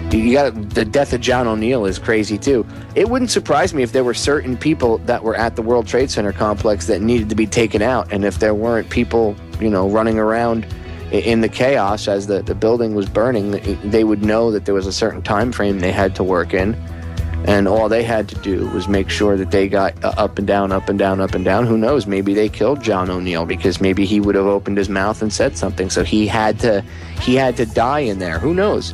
The death of John O'Neill is crazy too. It wouldn't surprise me if there were certain people that were at the World Trade Center complex that needed to be taken out, and if there weren't people, running around in the chaos as the building was burning, they would know that there was a certain time frame they had to work in. And all they had to do was make sure that they got up and down, up and down, up and down. Who knows? Maybe they killed John O'Neill because maybe he would have opened his mouth and said something. So he had to die in there. Who knows?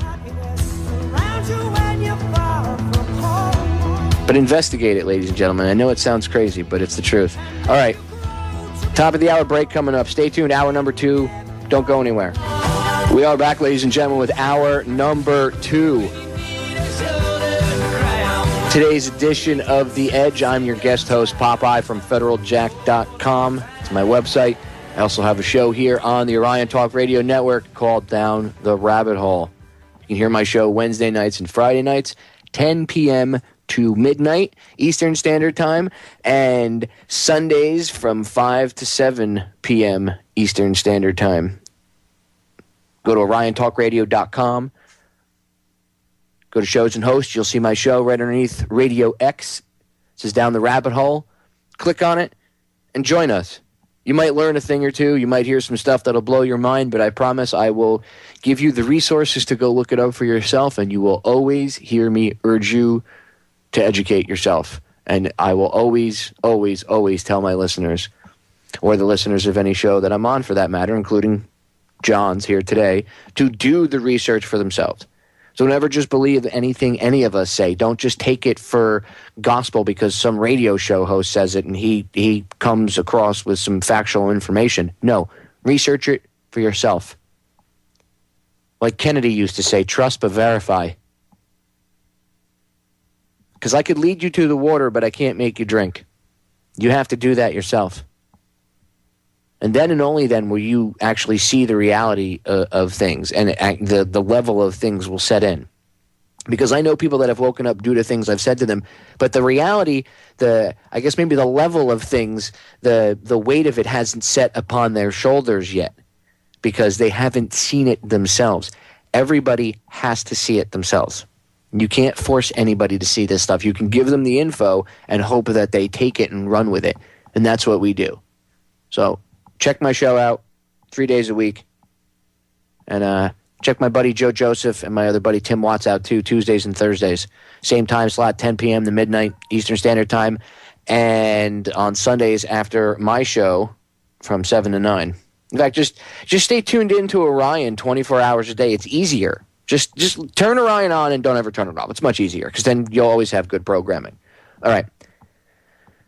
But investigate it, ladies and gentlemen. I know it sounds crazy, but it's the truth. All right. Top of the hour break coming up. Stay tuned. Hour number 2. Don't go anywhere. We are back, ladies and gentlemen, with hour number 2. Today's edition of The Edge. I'm your guest host, Popeye from FederalJack.com. It's my website. I also have a show here on the Orion Talk Radio Network called Down the Rabbit Hole. You can hear my show Wednesday nights and Friday nights, 10 p.m. to midnight Eastern Standard Time, and Sundays from 5 to 7 p.m. Eastern Standard Time. Go to OrionTalkRadio.com. Go to shows and hosts. You'll see my show right underneath Radio X. It says Down the Rabbit Hole. Click on it and join us. You might learn a thing or two. You might hear some stuff that'll blow your mind, but I promise I will give you the resources to go look it up for yourself, and you will always hear me urge you to educate yourself. And I will always, always, always tell my listeners, or the listeners of any show that I'm on for that matter, including John's here today, to do the research for themselves. So never just believe anything any of us say. Don't just take it for gospel because some radio show host says it and he comes across with some factual information. No, research it for yourself. Like Kennedy used to say, trust but verify. Because I could lead you to the water, but I can't make you drink. You have to do that yourself. And then and only then will you actually see the reality of things, and the level of things will set in. Because I know people that have woken up due to things I've said to them, but the reality, I guess maybe the level of things, the weight of it hasn't set upon their shoulders yet because they haven't seen it themselves. Everybody has to see it themselves. You can't force anybody to see this stuff. You can give them the info and hope that they take it and run with it, and that's what we do. So check my show out 3 days a week. And check my buddy Joe Joseph and my other buddy Tim Watts out too, Tuesdays and Thursdays. Same time slot, 10 p.m. to midnight Eastern Standard Time. And on Sundays after my show from 7 to 9. In fact, just stay tuned into Orion 24 hours a day. It's easier. Just turn Orion on and don't ever turn it off. It's much easier because then you'll always have good programming. All right.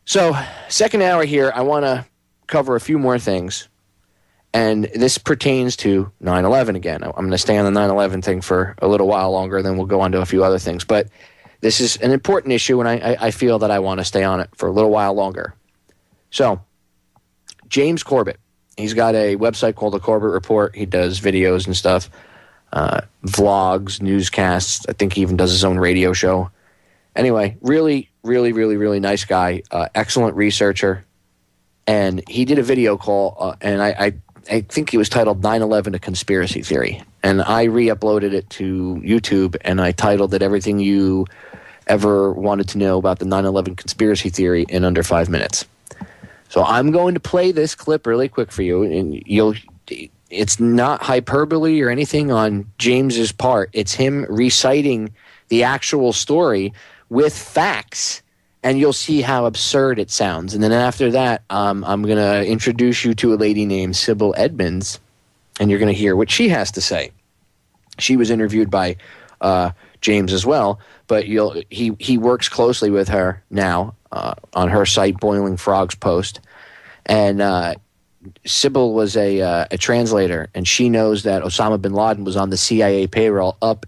So second hour here, I want to cover a few more things, and this pertains to 9/11 again. I'm going to stay on the 9/11 thing for a little while longer, then we'll go on to a few other things. But this is an important issue, and I feel that I want to stay on it for a little while longer. So, James Corbett, he's got a website called The Corbett Report. He does videos and stuff, vlogs, newscasts. I think he even does his own radio show. Anyway, really, really, really, really nice guy, excellent researcher. And he did a video call, and I think he was titled 9/11 A Conspiracy Theory. And I re-uploaded it to YouTube, and I titled it Everything You Ever Wanted to Know About the 9/11 Conspiracy Theory in Under 5 Minutes. So I'm going to play this clip really quick for you, and it's not hyperbole or anything on James's part. It's him reciting the actual story with facts, and you'll see how absurd it sounds. And then after that, I'm going to introduce you to a lady named Sybil Edmonds, and you're going to hear what she has to say. She was interviewed by James as well, but he works closely with her now on her site, Boiling Frogs Post. And Sybil was a translator, and she knows that Osama bin Laden was on the CIA payroll up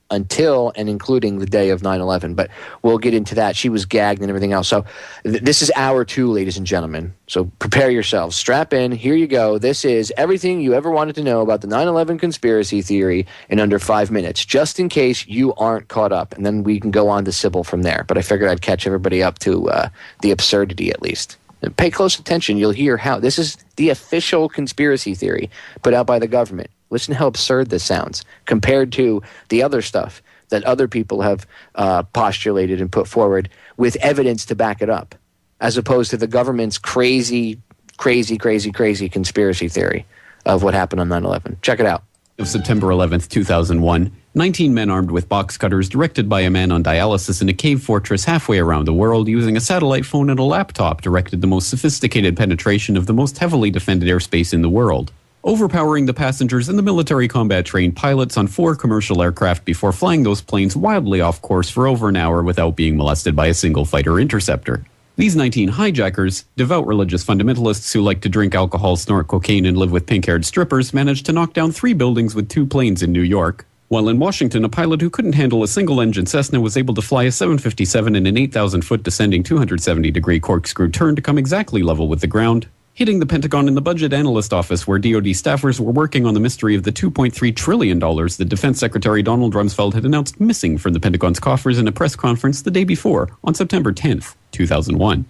until and including the day of 9/11. But we'll get into that. She was gagged and everything else. So this is hour 2, ladies and gentlemen. So prepare yourselves. Strap in. Here you go. This is everything you ever wanted to know about the 9/11 conspiracy theory in under 5 minutes, just in case you aren't caught up. And then we can go on to Sybil from there. But I figured I'd catch everybody up to the absurdity at least. And pay close attention. You'll hear how this is the official conspiracy theory put out by the government. Listen to how absurd this sounds compared to the other stuff that other people have postulated and put forward with evidence to back it up, as opposed to the government's crazy conspiracy theory of what happened on 9/11. Check it out. Of September 11th, 2001, 19 men armed with box cutters directed by a man on dialysis in a cave fortress halfway around the world using a satellite phone and a laptop directed the most sophisticated penetration of the most heavily defended airspace in the world, overpowering the passengers and the military combat-trained pilots on 4 commercial aircraft before flying those planes wildly off course for over an hour without being molested by a single fighter interceptor. These 19 hijackers, devout religious fundamentalists who like to drink alcohol, snort cocaine, and live with pink-haired strippers, managed to knock down 3 buildings with 2 planes in New York, while in Washington, a pilot who couldn't handle a single-engine Cessna was able to fly a 757 in an 8,000-foot descending 270-degree corkscrew turn to come exactly level with the ground, hitting the Pentagon in the Budget Analyst Office where DoD staffers were working on the mystery of the $2.3 trillion that Defense Secretary Donald Rumsfeld had announced missing from the Pentagon's coffers in a press conference the day before, on September 10th, 2001.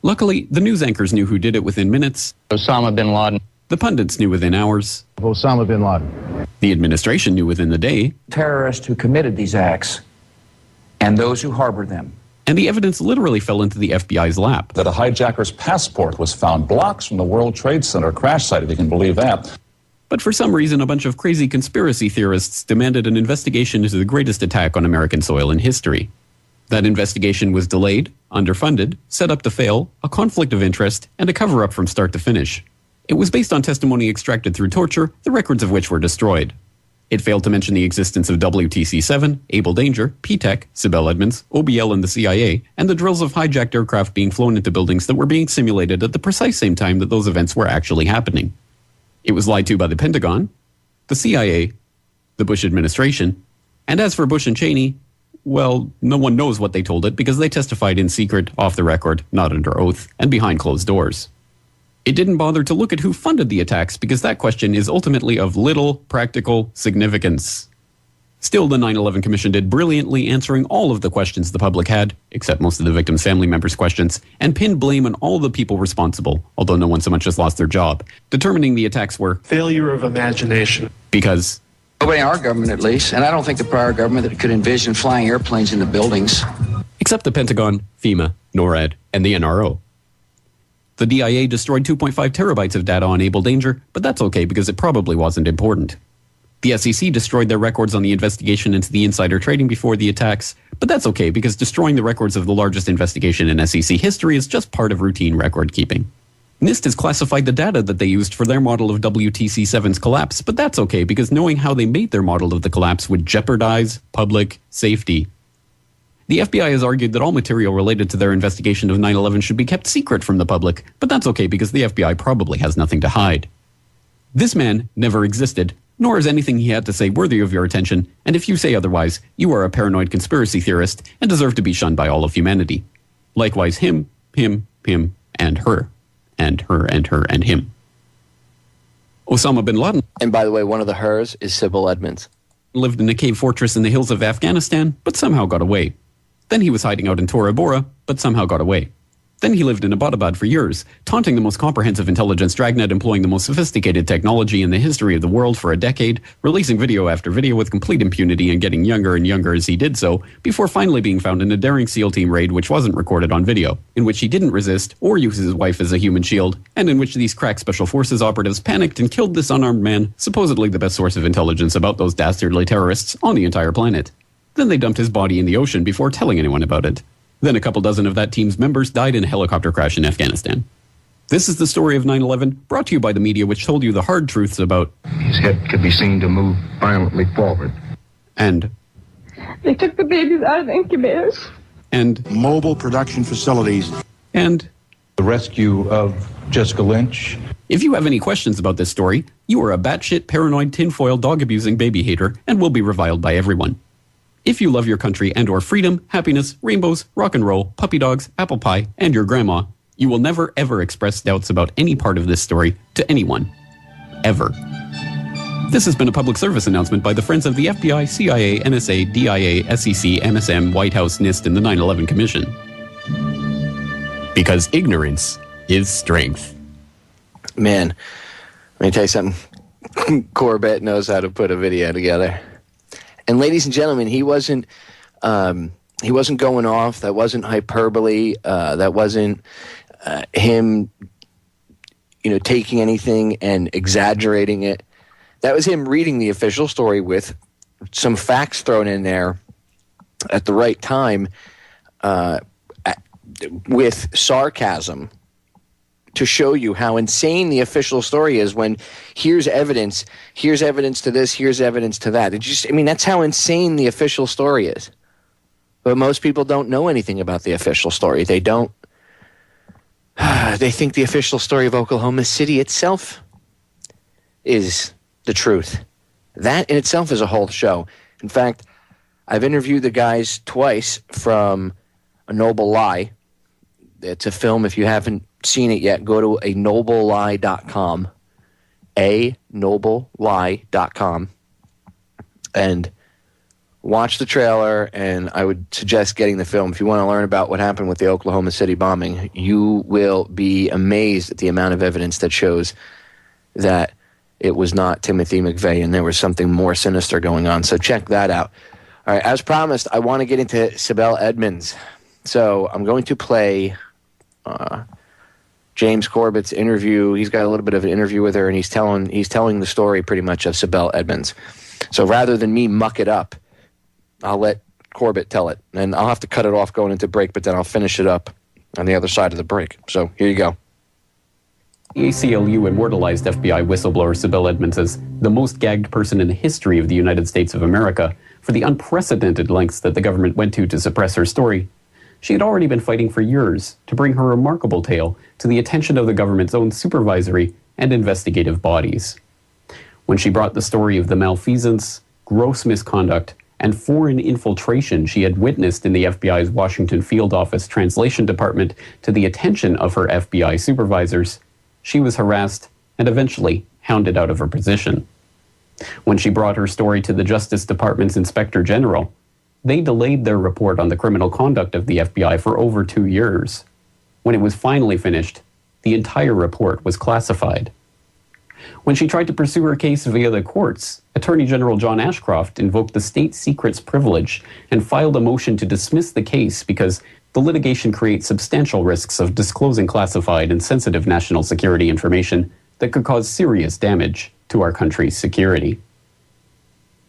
Luckily, the news anchors knew who did it within minutes. Osama bin Laden. The pundits knew within hours. Osama bin Laden. The administration knew within the day. Terrorists who committed these acts and those who harbored them. And the evidence literally fell into the FBI's lap. That a hijacker's passport was found blocks from the World Trade Center crash site, if you can believe that. But for some reason, a bunch of crazy conspiracy theorists demanded an investigation into the greatest attack on American soil in history. That investigation was delayed, underfunded, set up to fail, a conflict of interest, and a cover-up from start to finish. It was based on testimony extracted through torture, the records of which were destroyed. It failed to mention the existence of WTC-7, Able Danger, P-TECH, Sybil Edmonds, OBL and the CIA, and the drills of hijacked aircraft being flown into buildings that were being simulated at the precise same time that those events were actually happening. It was lied to by the Pentagon, the CIA, the Bush administration, and as for Bush and Cheney, well, no one knows what they told it because they testified in secret, off the record, not under oath, and behind closed doors. It didn't bother to look at who funded the attacks because that question is ultimately of little practical significance. Still, the 9/11 Commission did brilliantly answering all of the questions the public had, except most of the victims' family members' questions, and pinned blame on all the people responsible, although no one so much as lost their job, determining the attacks were failure of imagination. Because nobody in our government, at least, and I don't think the prior government that could envision flying airplanes into buildings. Except the Pentagon, FEMA, NORAD, and the NRO. The DIA destroyed 2.5 terabytes of data on Able Danger, but that's okay because it probably wasn't important. The SEC destroyed their records on the investigation into the insider trading before the attacks, but that's okay because destroying the records of the largest investigation in SEC history is just part of routine record keeping. NIST has classified the data that they used for their model of WTC-7's collapse, but that's okay because knowing how they made their model of the collapse would jeopardize public safety. The FBI has argued that all material related to their investigation of 9/11 should be kept secret from the public, but that's okay because the FBI probably has nothing to hide. This man never existed, Nor is anything he had to say worthy of your attention, and if you say otherwise, you are a paranoid conspiracy theorist and deserve to be shunned by all of humanity. Likewise him, and her, and her, and her, and him. Osama bin Laden. And by the way, one of the hers is Sybil Edmonds. Lived in a cave fortress in the hills of Afghanistan, but somehow got away. Then he was hiding out in Tora Bora, but somehow got away. Then he lived in Abbottabad for years, taunting the most comprehensive intelligence dragnet, employing the most sophisticated technology in the history of the world for a decade, releasing video after video with complete impunity and getting younger and younger as he did so, before finally being found in a daring SEAL team raid which wasn't recorded on video, in which he didn't resist or use his wife as a human shield, and in which these crack special forces operatives panicked and killed this unarmed man, supposedly the best source of intelligence about those dastardly terrorists on the entire planet. Then they dumped his body in the ocean before telling anyone about it. Then a couple dozen of that team's members died in a helicopter crash in Afghanistan. This is the story of 9/11, brought to you by the media which told you the hard truths about... His head could be seen to move violently forward. And... They took the babies out of the incubators. And... Mobile production facilities. And... The rescue of Jessica Lynch. If you have any questions about this story, you are a batshit, paranoid, tinfoil, dog-abusing baby hater and will be reviled by everyone. If you love your country and or freedom, happiness, rainbows, rock and roll, puppy dogs, apple pie, and your grandma, you will never ever express doubts about any part of this story to anyone. Ever. This has been a public service announcement by the Friends of the FBI, CIA, NSA, DIA, SEC, MSM, White House, NIST, and the 9/11 Commission. Because ignorance is strength. Man, let me tell you something. Corbett knows how to put a video together. And ladies and gentlemen, he wasn't going off. That wasn't hyperbole. That wasn't him, taking anything and exaggerating it. That was him reading the official story with some facts thrown in there at the right time, with sarcasm, to show you how insane the official story is when here's evidence to this, here's evidence to that. That's how insane the official story is. But most people don't know anything about the official story. They don't. They think the official story of Oklahoma City itself is the truth. That in itself is a whole show. In fact, I've interviewed the guys twice from A Noble Lie. It's a film. If you haven't seen it yet, go to anoblelie.com, anoblelie.com, and watch the trailer. And I would suggest getting the film if you want to learn about what happened with the Oklahoma City bombing. You will be amazed at the amount of evidence that shows that it was not Timothy McVeigh and there was something more sinister going on. So check that out. All right, as promised, I want to get into Sybil Edmonds. So I'm going to play James Corbett's interview. He's got a little bit of an interview with her, and he's telling the story pretty much of Sybil Edmonds. So rather than me muck it up, I'll let Corbett tell it, and I'll have to cut it off going into break, but then I'll finish it up on the other side of the break. So here you go. The ACLU immortalized FBI whistleblower Sybil Edmonds as the most gagged person in the history of the United States of America for the unprecedented lengths that the government went to suppress her story. She had already been fighting for years to bring her remarkable tale to the attention of the government's own supervisory and investigative bodies. When she brought the story of the malfeasance, gross misconduct, and foreign infiltration she had witnessed in the FBI's Washington Field Office Translation Department to the attention of her FBI supervisors, she was harassed and eventually hounded out of her position. When she brought her story to the Justice Department's Inspector General, they delayed their report on the criminal conduct of the FBI for over 2 years. When it was finally finished, the entire report was classified. When she tried to pursue her case via the courts, Attorney General John Ashcroft invoked the state secrets privilege and filed a motion to dismiss the case because the litigation creates substantial risks of disclosing classified and sensitive national security information that could cause serious damage to our country's security.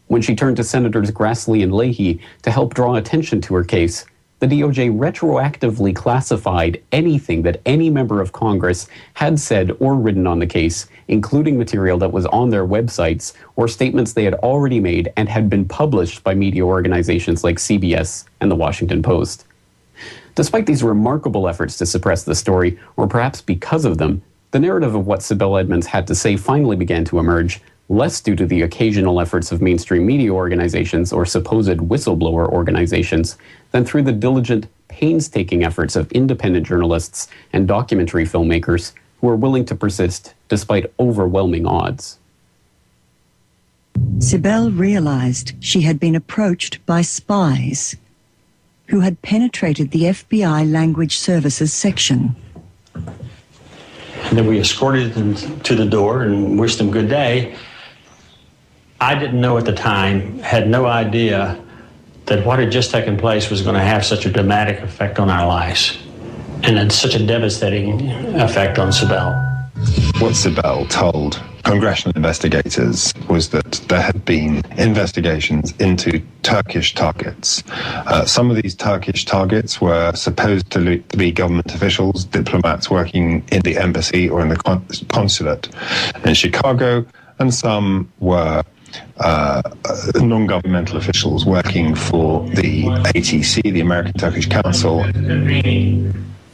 When she turned to Senators Grassley and Leahy to help draw attention to her case, the DOJ retroactively classified anything that any member of Congress had said or written on the case, including material that was on their websites or statements they had already made and had been published by media organizations like CBS and the Washington Post. Despite these remarkable efforts to suppress the story, or perhaps because of them, the narrative of what Sybil Edmonds had to say finally began to emerge less due to the occasional efforts of mainstream media organizations or supposed whistleblower organizations than through the diligent, painstaking efforts of independent journalists and documentary filmmakers who are willing to persist despite overwhelming odds. Sibel realized she had been approached by spies who had penetrated the FBI Language Services section. And then we escorted them to the door and wished them good day. I didn't know at the time, had no idea that what had just taken place was going to have such a dramatic effect on our lives and had such a devastating effect on Sibel. What Sibel told congressional investigators was that there had been investigations into Turkish targets. Some of these Turkish targets were supposed to be government officials, diplomats working in the embassy or in the consulate in Chicago, and some were non-governmental officials working for the ATC, the American Turkish Council.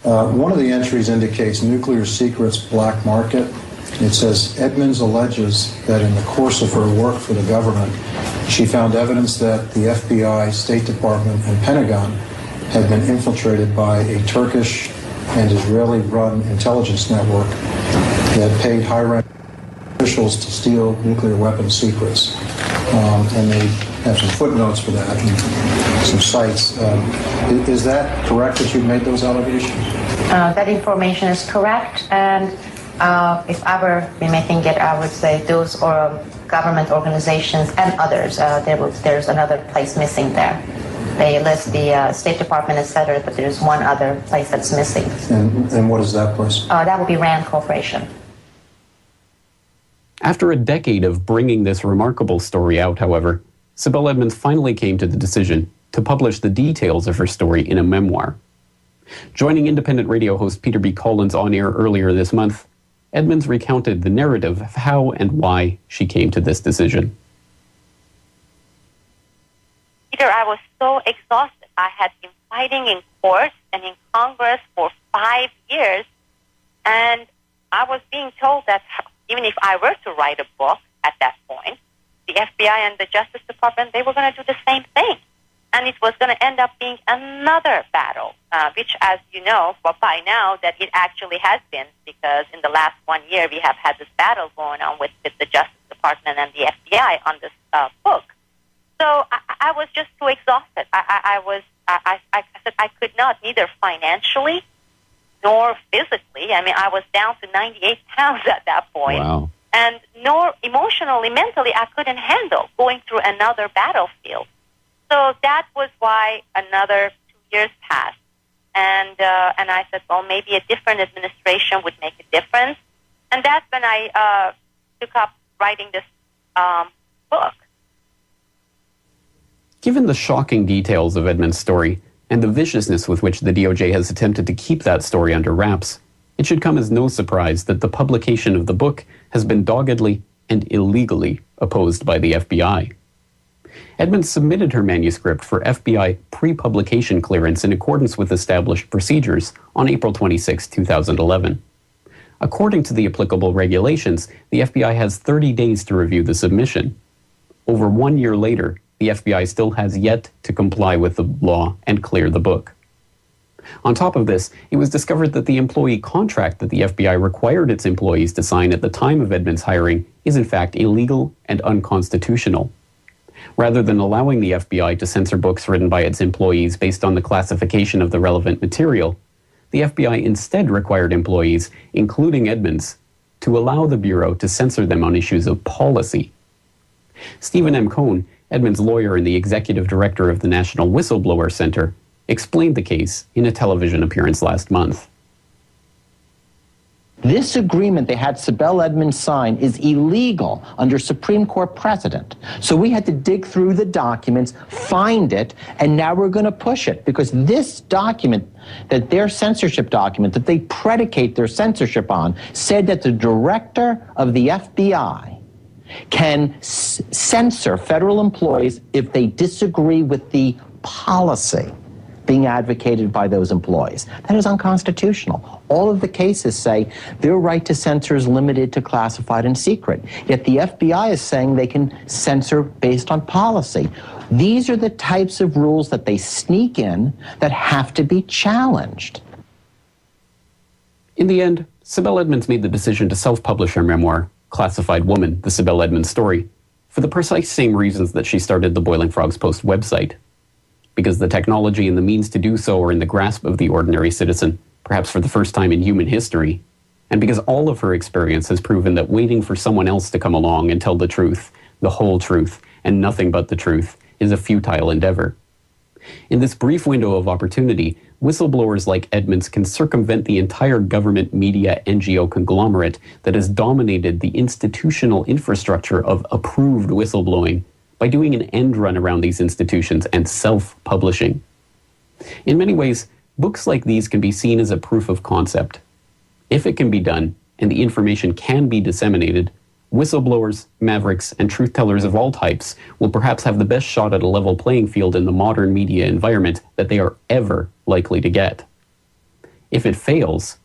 One of the entries indicates nuclear secrets black market. It says Edmonds alleges that in the course of her work for the government, she found evidence that the FBI, State Department, and Pentagon had been infiltrated by a Turkish and Israeli-run intelligence network that paid high-ranking officials to steal nuclear weapons secrets. And they have some footnotes for that and some sites. Is that correct that you made those allegations? That information is correct, and if ever we may think it, I would say those are government organizations and others. There's another place missing there. They list the State Department, etc., but there's one other place that's missing. And what is that place? That would be RAND Corporation. After a decade of bringing this remarkable story out, however, Sibel Edmonds finally came to the decision to publish the details of her story in a memoir. Joining independent radio host Peter B. Collins on air earlier this month, Edmonds recounted the narrative of how and why she came to this decision. Peter, I was so exhausted. I had been fighting in court and in Congress for 5 years, and I was being told that even if I were to write a book at that point, the FBI and the Justice Department, they were going to do the same thing. And it was going to end up being another battle, which, as you know, by now, that it actually has been, because in the last 1 year, we have had this battle going on with the Justice Department and the FBI on this book. So I was just too exhausted. I said I could not, neither financially nor physically. I mean, I was down to 98 pounds at that point. Wow. And nor emotionally, mentally, I couldn't handle going through another battlefield. So that was why another 2 years passed. And I said, well, maybe a different administration would make a difference. And that's when I took up writing this book. Given the shocking details of Edmonds' story and the viciousness with which the DOJ has attempted to keep that story under wraps, it should come as no surprise that the publication of the book has been doggedly and illegally opposed by the FBI. Edmonds submitted her manuscript for FBI pre-publication clearance in accordance with established procedures on April 26, 2011. According to the applicable regulations, the FBI has 30 days to review the submission. Over 1 year later, the FBI still has yet to comply with the law and clear the book. On top of this, it was discovered that the employee contract that the FBI required its employees to sign at the time of Edmonds' hiring is in fact illegal and unconstitutional. Rather than allowing the FBI to censor books written by its employees based on the classification of the relevant material, the FBI instead required employees, including Edmonds, to allow the Bureau to censor them on issues of policy. Stephen M. Cohn, Edmonds' lawyer and the executive director of the National Whistleblower Center, explained the case in a television appearance last month. This agreement they had Sibel Edmonds sign is illegal under Supreme Court precedent. So we had to dig through the documents, find it, and now we're going to push it because this document, that their censorship document that they predicate their censorship on, said that the director of the FBI can censor federal employees if they disagree with the policy. being advocated by those employees. That is unconstitutional. All of the cases say their right to censor is limited to classified and secret. Yet the FBI is saying they can censor based on policy. These are the types of rules that they sneak in that have to be challenged. In the end, Sibel Edmonds made the decision to self-publish her memoir, Classified Woman, The Sibel Edmonds Story, for the precise same reasons that she started the Boiling Frogs Post website. Because the technology and the means to do so are in the grasp of the ordinary citizen, perhaps for the first time in human history, and because all of her experience has proven that waiting for someone else to come along and tell the truth, the whole truth, and nothing but the truth, is a futile endeavor. In this brief window of opportunity, whistleblowers like Edmonds can circumvent the entire government, media, NGO conglomerate that has dominated the institutional infrastructure of approved whistleblowing by doing an end run around these institutions and self-publishing. In many ways, books like these can be seen as a proof of concept. If it can be done, and the information can be disseminated, whistleblowers, mavericks, and truth-tellers of all types will perhaps have the best shot at a level playing field in the modern media environment that they are ever likely to get. If it fails,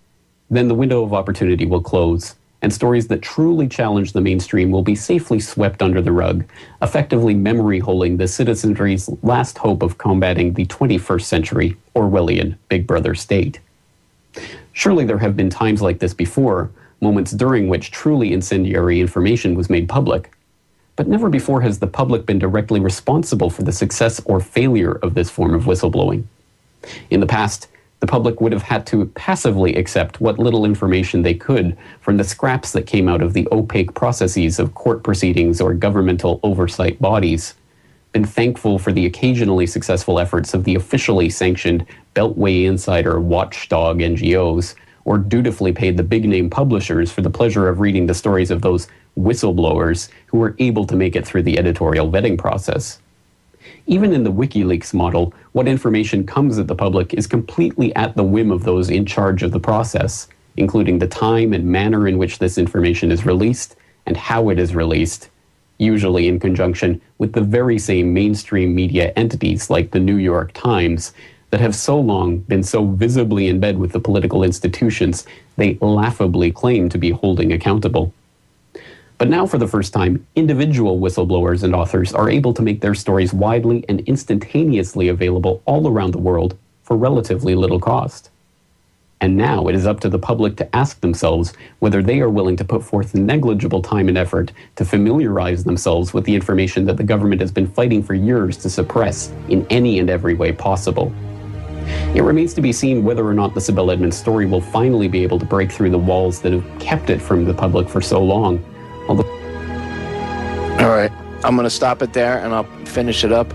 then the window of opportunity will close, and stories that truly challenge the mainstream will be safely swept under the rug, effectively memory-holing the citizenry's last hope of combating the 21st century Orwellian Big Brother state. Surely there have been times like this before, moments during which truly incendiary information was made public. But never before has the public been directly responsible for the success or failure of this form of whistleblowing. In the past, the public would have had to passively accept what little information they could from the scraps that came out of the opaque processes of court proceedings or governmental oversight bodies, been thankful for the occasionally successful efforts of the officially sanctioned Beltway Insider watchdog NGOs, or dutifully paid the big-name publishers for the pleasure of reading the stories of those whistleblowers who were able to make it through the editorial vetting process. Even in the WikiLeaks model, what information comes at the public is completely at the whim of those in charge of the process, including the time and manner in which this information is released and how it is released, usually in conjunction with the very same mainstream media entities like the New York Times that have so long been so visibly in bed with the political institutions they laughably claim to be holding accountable. But now, for the first time, individual whistleblowers and authors are able to make their stories widely and instantaneously available all around the world for relatively little cost. And now it is up to the public to ask themselves whether they are willing to put forth negligible time and effort to familiarize themselves with the information that the government has been fighting for years to suppress in any and every way possible. It remains to be seen whether or not the Sibel Edmonds story will finally be able to break through the walls that have kept it from the public for so long. All right, I'm going to stop it there, and I'll finish it up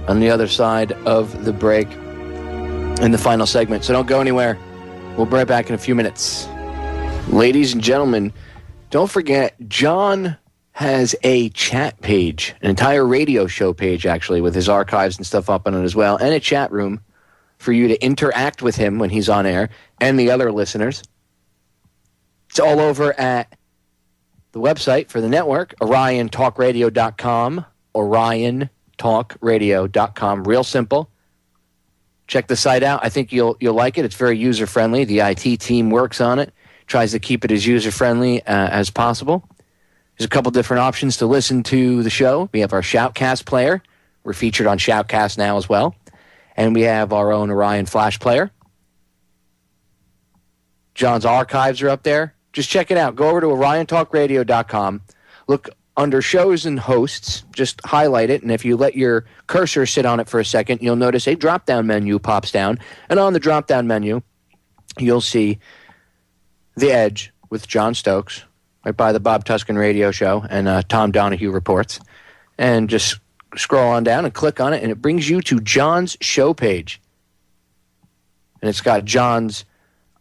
on the other side of the break in the final segment. So don't go anywhere. We'll be right back in a few minutes. Ladies and gentlemen, don't forget, John has a chat page, an entire radio show page, actually, with his archives and stuff up on it as well, and a chat room for you to interact with him when he's on air and the other listeners. It's all over at the website for the network, OrionTalkRadio.com, OrionTalkRadio.com. Real simple. Check the site out. I think you'll like it. It's very user-friendly. The IT team works on it, tries to keep it as user-friendly as possible. There's a couple different options to listen to the show. We have our Shoutcast player. We're featured on Shoutcast now as well. And we have our own Orion Flash player. John's archives are up there. Just check it out. Go over to OrionTalkRadio.com. Look under shows and hosts. Just highlight it. And if you let your cursor sit on it for a second, you'll notice a drop-down menu pops down. And on the drop-down menu, you'll see The Edge with John Stokes, right by the Bob Tuskin Radio Show, and Tom Donahue Reports. And just scroll on down and click on it, and it brings you to John's show page. And it's got John's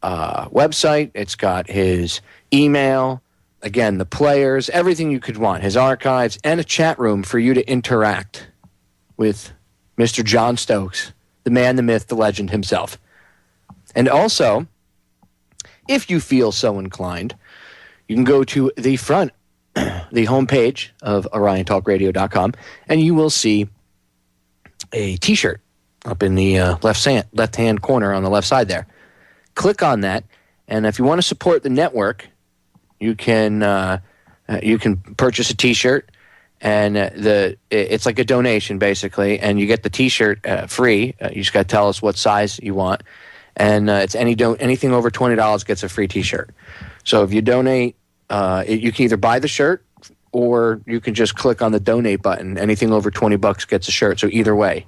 website, it's got his email, again, the players, everything you could want, his archives, and a chat room for you to interact with Mr. John Stokes, the man, the myth, the legend himself. And also, if you feel so inclined, you can go to the front, the homepage of OrionTalkRadio.com, and you will see a T-shirt up in the left-hand corner on the left side there. Click on that, and if you want to support the network, you can purchase a T-shirt, and it's like a donation basically, and you get the T-shirt free. You just got to tell us what size you want, and it's anything over $20 gets a free T-shirt. So if you donate, you can either buy the shirt or you can just click on the donate button. Anything over $20 gets a shirt. So either way.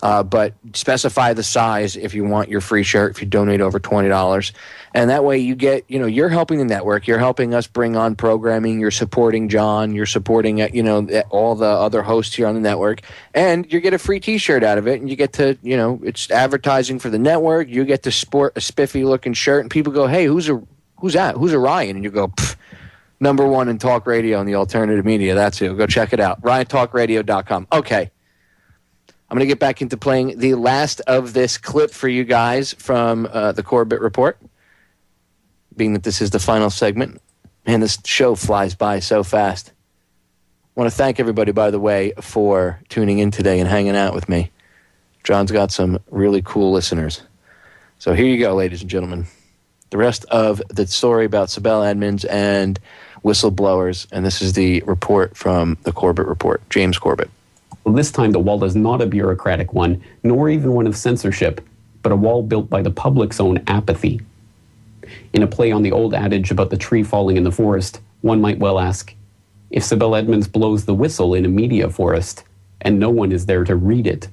But specify the size if you want your free shirt, if you donate over $20. And that way you get, you're helping the network. You're helping us bring on programming. You're supporting John. You're supporting, all the other hosts here on the network. And you get a free T-shirt out of it. And you get to, it's advertising for the network. You get to sport a spiffy-looking shirt. And people go, hey, who's that? Who's Orion? And you go, number one in talk radio and the alternative media. That's who. Go check it out. RyanTalkRadio.com. Okay. I'm going to get back into playing the last of this clip for you guys from the Corbett Report, being that this is the final segment. Man, this show flies by so fast. I want to thank everybody, by the way, for tuning in today and hanging out with me. John's got some really cool listeners. So here you go, ladies and gentlemen. The rest of the story about Sibel Edmonds and whistleblowers, and this is the report from the Corbett Report. James Corbett. Well, this time the wall is not a bureaucratic one, nor even one of censorship, but a wall built by the public's own apathy. In a play on the old adage about the tree falling in the forest, one might well ask, if Sibel Edmonds blows the whistle in a media forest, and no one is there to read it,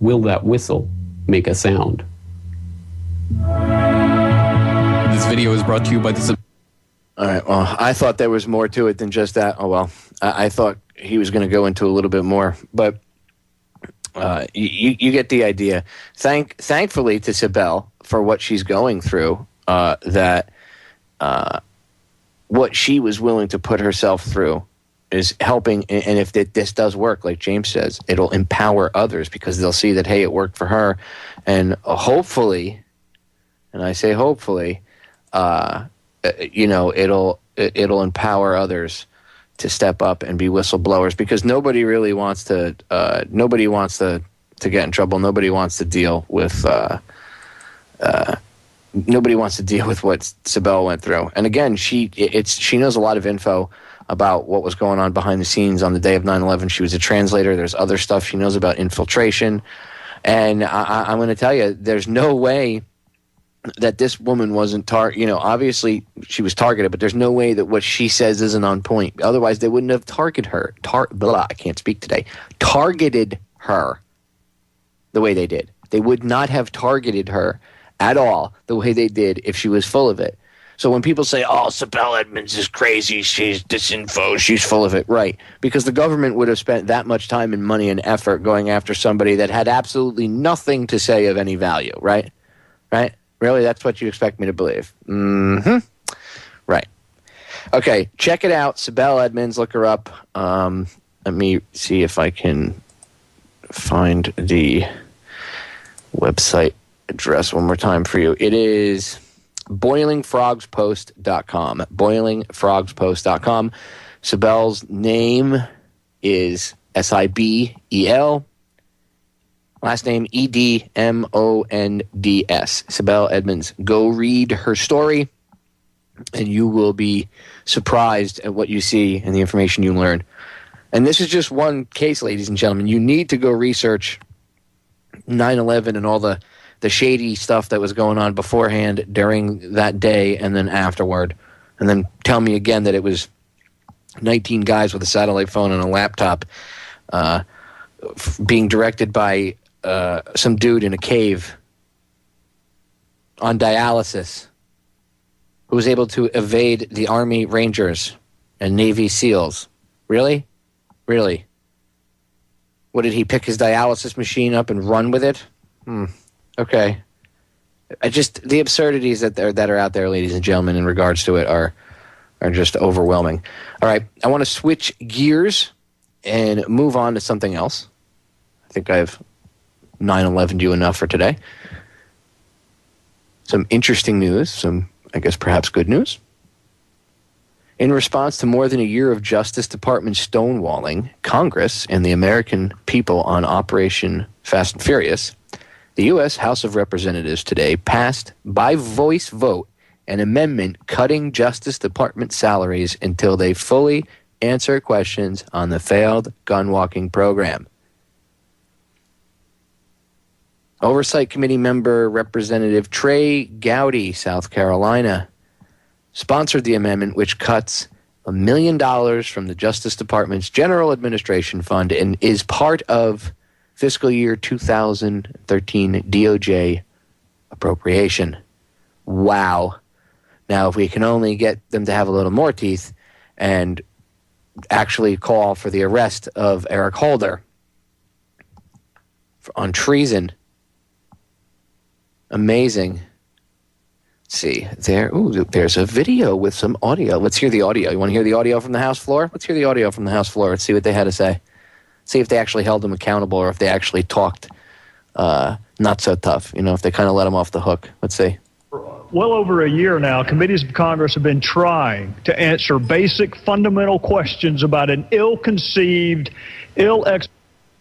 will that whistle make a sound? This video is brought to you by the... All right, well, I thought there was more to it than just that. Oh, well, I thought he was going to go into a little bit more, but you get the idea. Thankfully to Sibel for what she's going through, that what she was willing to put herself through is helping, and if this does work, like James says, it'll empower others because they'll see that, hey, it worked for her, and hopefully, and I say hopefully, it'll empower others to step up and be whistleblowers, because nobody really wants to get in trouble. Nobody wants to deal with what Sibel went through. And again, she knows a lot of info about what was going on behind the scenes on the day of 9/11. She was a translator. There's other stuff she knows about infiltration. And I'm going to tell you, there's no way that this woman wasn't obviously she was targeted, but there's no way that what she says isn't on point. Otherwise, they wouldn't have targeted her. I can't speak today. Targeted her the way they did. They would not have targeted her at all the way they did if she was full of it. So when people say, oh, Sibel Edmonds is crazy, she's disinfo, she's full of it, right? Because the government would have spent that much time and money and effort going after somebody that had absolutely nothing to say of any value, right? Right? Really? That's what you expect me to believe? Mm-hmm. Right. Okay, check it out. Sibel Edmonds, look her up. Let me see if I can find the website address one more time for you. It is boilingfrogspost.com. boilingfrogspost.com. Sibel's name is Sibel. Last name Edmonds. Sibel Edmonds. Go read her story, and you will be surprised at what you see and the information you learn. And this is just one case, ladies and gentlemen. You need to go research 9/11 and all the shady stuff that was going on beforehand, during that day, and then afterward. And then tell me again that it was 19 guys with a satellite phone and a laptop being directed by some dude in a cave on dialysis who was able to evade the Army Rangers and Navy SEALs. Really? Really? What, did he pick his dialysis machine up and run with it? Okay. The absurdities that are out there, ladies and gentlemen, in regards to it are just overwhelming. All right, I want to switch gears and move on to something else. I think I've 9/11'd you enough for today. Some interesting news, some, I guess, perhaps good news. In response to more than a year of Justice Department stonewalling, Congress and the American people on Operation Fast and Furious The U.S. House of Representatives today passed by voice vote an amendment cutting Justice Department salaries until they fully answer questions on the failed gun walking program. Oversight Committee member Representative Trey Gowdy, South Carolina, sponsored the amendment which cuts $1 million from the Justice Department's General Administration Fund and is part of fiscal year 2013 DOJ appropriation. Wow. Now, if we can only get them to have a little more teeth and actually call for the arrest of Eric Holder on treason. Amazing. Let's see, there's a video with some audio. Let's hear the audio. You want to hear the audio from the House floor? Let's hear the audio from the House floor. Let's see what they had to say. See if they actually held them accountable or if they actually talked not so tough. If they kind of let them off the hook. Let's see. Well over a year now, committees of Congress have been trying to answer basic fundamental questions about an ill-conceived, ill-executed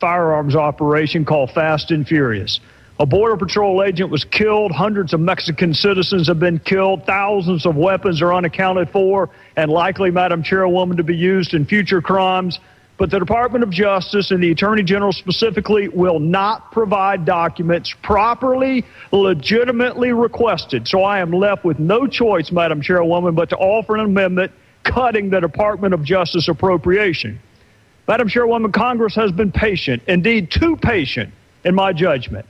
firearms operation called Fast and Furious. A Border Patrol agent was killed. Hundreds of Mexican citizens have been killed. Thousands of weapons are unaccounted for and likely, Madam Chairwoman, to be used in future crimes. But the Department of Justice and the Attorney General specifically will not provide documents properly, legitimately requested. So I am left with no choice, Madam Chairwoman, but to offer an amendment cutting the Department of Justice appropriation. Madam Chairwoman, Congress has been patient, indeed too patient, in my judgment.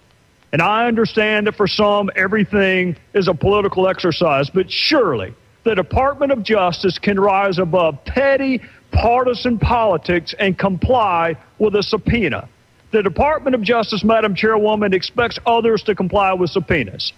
And I understand that for some, everything is a political exercise, but surely the Department of Justice can rise above petty partisan politics and comply with a subpoena. The Department of Justice, Madam Chairwoman, expects others to comply with subpoenas,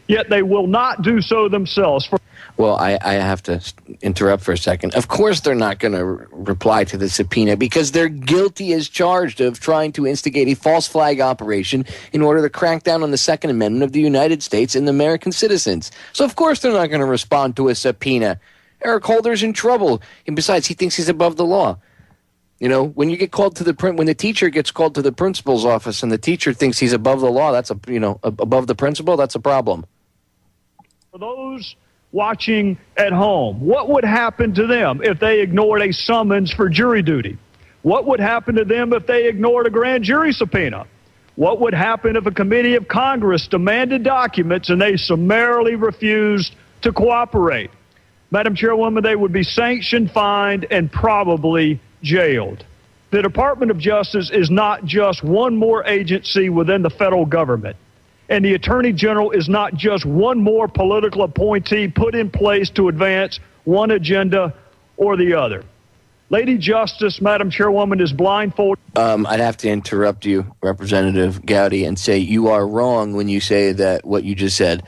yet they will not do so themselves. Well, I have to interrupt for a second. Of course they're not going to reply to the subpoena because they're guilty as charged of trying to instigate a false flag operation in order to crack down on the Second Amendment of the United States and American citizens. So of course they're not going to respond to a subpoena. Eric Holder's in trouble. And besides, he thinks he's above the law. When you get called to when the teacher gets called to the principal's office and the teacher thinks he's above the law, that's above the principal, that's a problem. For those watching at home, what would happen to them if they ignored a summons for jury duty? What would happen to them if they ignored a grand jury subpoena? What would happen if a committee of Congress demanded documents and they summarily refused to cooperate? Madam Chairwoman, they would be sanctioned, fined, and probably jailed. The Department of Justice is not just one more agency within the federal government. And the Attorney General is not just one more political appointee put in place to advance one agenda or the other. Lady Justice, Madam Chairwoman, is blindfolded. I'd have to interrupt you, Representative Gowdy, and say you are wrong when you say that what you just said.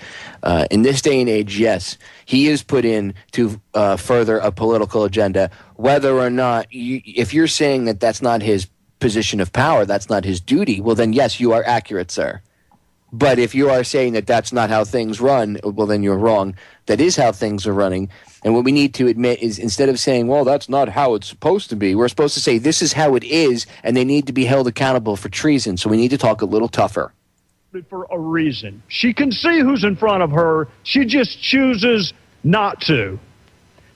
In this day and age, yes, he is put in to further a political agenda. Whether or not, if you're saying that that's not his position of power, that's not his duty, well then yes, you are accurate, sir. But if you are saying that that's not how things run, well, then you're wrong. That is how things are running. And what we need to admit is instead of saying, well, that's not how it's supposed to be, we're supposed to say this is how it is, and they need to be held accountable for treason. So we need to talk a little tougher. For a reason. She can see who's in front of her. She just chooses not to.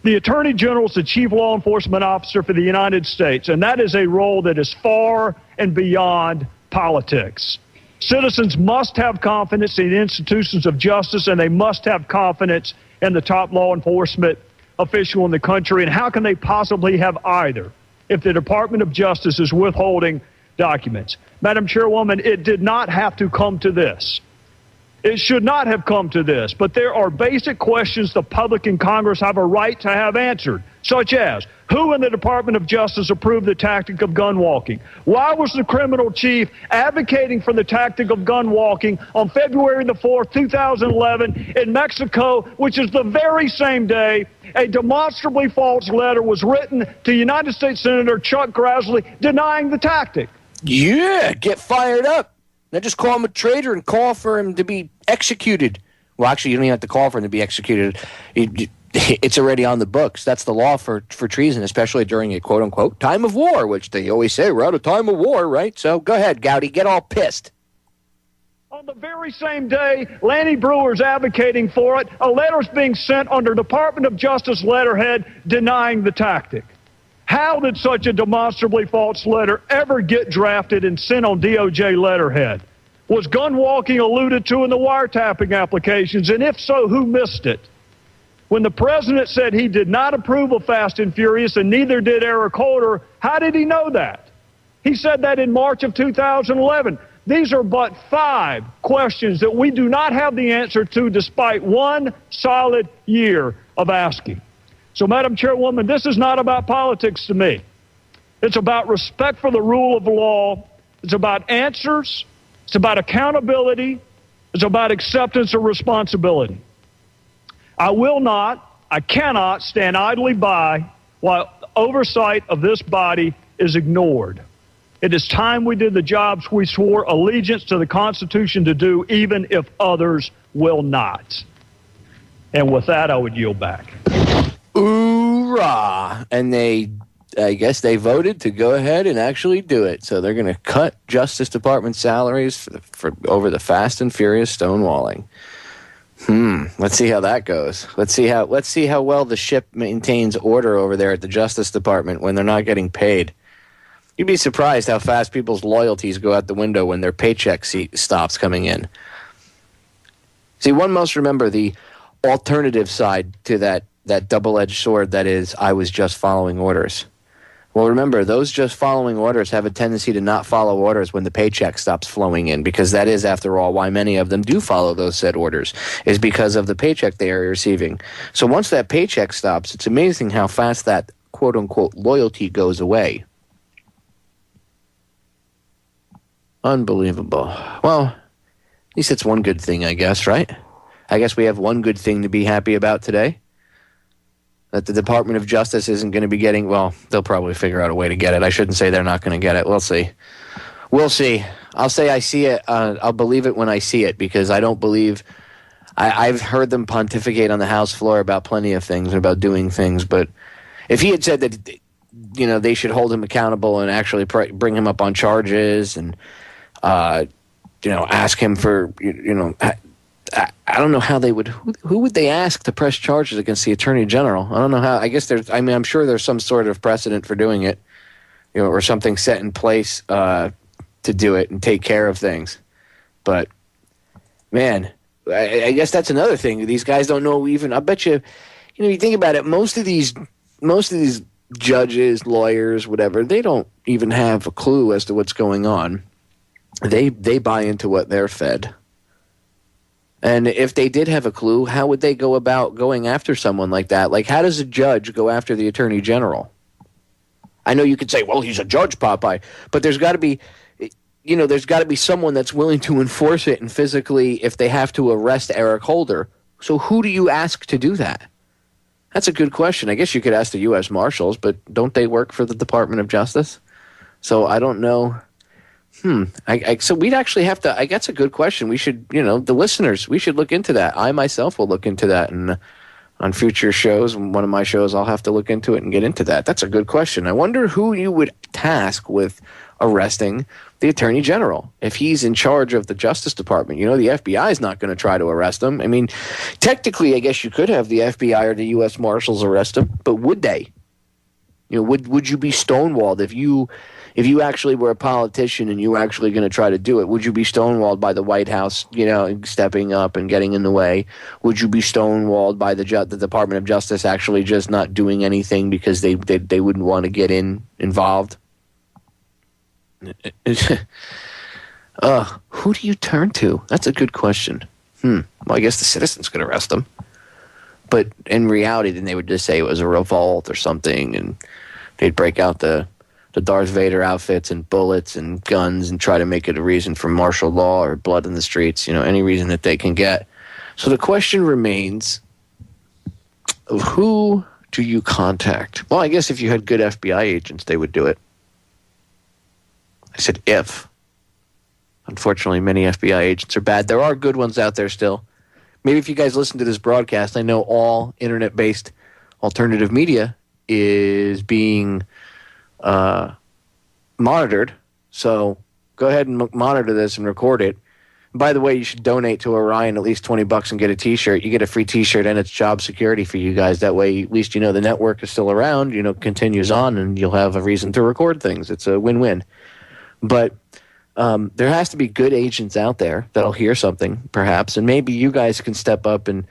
The Attorney General is the chief law enforcement officer for the United States, and that is a role that is far and beyond politics. Citizens must have confidence in the institutions of justice, and they must have confidence in the top law enforcement official in the country. And how can they possibly have either if the Department of Justice is withholding documents? Madam Chairwoman, it did not have to come to this. It should not have come to this, but there are basic questions the public and Congress have a right to have answered, such as, who in the Department of Justice approved the tactic of gun walking? Why was the criminal chief advocating for the tactic of gun walking on February the 4th, 2011 in Mexico, which is the very same day a demonstrably false letter was written to United States Senator Chuck Grassley denying the tactic? Yeah, get fired up. Now just call him a traitor and call for him to be executed. Well, actually, you don't even have to call for him to be executed. It's already on the books. That's the law for treason, especially during a quote-unquote time of war, which they always say, we're out of time of war, right? So go ahead, Gowdy, get all pissed. On the very same day Lanny Brewer's advocating for it, a letter's being sent under Department of Justice letterhead denying the tactic. How did such a demonstrably false letter ever get drafted and sent on DOJ letterhead? Was gun walking alluded to in the wiretapping applications? And if so, who missed it? When the president said he did not approve of Fast and Furious, and neither did Eric Holder, how did he know that? He said that in March of 2011. These are but 5 questions that we do not have the answer to despite 1 solid year of asking. So, Madam Chairwoman, this is not about politics to me. It's about respect for the rule of law. It's about answers. It's about accountability. It's about acceptance of responsibility. I cannot stand idly by while oversight of this body is ignored. It is time we did the jobs we swore allegiance to the Constitution to do, even if others will not. And with that, I would yield back. Hoorah! And I guess they voted to go ahead and actually do it. So they're going to cut Justice Department salaries for over the Fast and Furious stonewalling. Let's see how that goes. Let's see how well the ship maintains order over there at the Justice Department when they're not getting paid. You'd be surprised how fast people's loyalties go out the window when their paycheck stops coming in. See, one must remember the alternative side to that double-edged sword that is, I was just following orders. Well, remember, those just following orders have a tendency to not follow orders when the paycheck stops flowing in, because that is, after all, why many of them do follow those said orders, is because of the paycheck they are receiving. So once that paycheck stops, it's amazing how fast that quote-unquote loyalty goes away. Unbelievable. Well, at least it's one good thing, I guess, right? I guess we have one good thing to be happy about today. That the Department of Justice isn't going to be getting, well, they'll probably figure out a way to get it. I shouldn't say they're not going to get it. We'll see. We'll see. I'll say I see it. I'll believe it when I see it, because I don't believe, I've heard them pontificate on the House floor about plenty of things, about doing things, but if he had said that, they should hold him accountable and actually bring him up on charges and, ask him for, I don't know how they would, who would they ask to press charges against the Attorney General? I don't know how, I guess I'm sure there's some sort of precedent for doing it, or something set in place to do it and take care of things. But, man, I guess that's another thing. These guys don't know even, I bet you, you think about it, most of these judges, lawyers, whatever, they don't even have a clue as to what's going on. They buy into what they're fed. And if they did have a clue, how would they go about going after someone like that? Like, how does a judge go after the Attorney General? I know you could say, well, he's a judge, Popeye, but there's got to be, there's got to be someone that's willing to enforce it and physically, if they have to arrest Eric Holder. So who do you ask to do that? That's a good question. I guess you could ask the U.S. Marshals, but don't they work for the Department of Justice? So I don't know. So we'd actually have to, that's a good question. We should, the listeners, we should look into that. I myself will look into that, and on future shows, one of my shows, I'll have to look into it and get into that. That's a good question. I wonder who you would task with arresting the Attorney General if he's in charge of the Justice Department. The FBI is not going to try to arrest him. I mean, technically, I guess you could have the FBI or the U.S. Marshals arrest him, but would they? Would you be stonewalled if you actually were a politician and you were actually going to try to do it? Would you be stonewalled by the White House, stepping up and getting in the way? Would you be stonewalled by the Department of Justice actually just not doing anything because they wouldn't want to get involved? Who do you turn to? That's a good question. Well, I guess the citizens could arrest them. But in reality, then they would just say it was a revolt or something, and they'd break out the Darth Vader outfits and bullets and guns and try to make it a reason for martial law or blood in the streets, any reason that they can get. So the question remains, who do you contact? Well, I guess if you had good FBI agents, they would do it. I said if. Unfortunately, many FBI agents are bad. There are good ones out there still. Maybe if you guys listen to this broadcast, I know all internet-based alternative media is being monitored. So go ahead and monitor this and record it. By the way, you should donate to Orion at least $20 and get a T-shirt. You get a free T-shirt, and it's job security for you guys. That way, at least you know the network is still around. You know, continues on, and you'll have a reason to record things. It's a win-win. But there has to be good agents out there that'll hear something, perhaps, and maybe you guys can step up and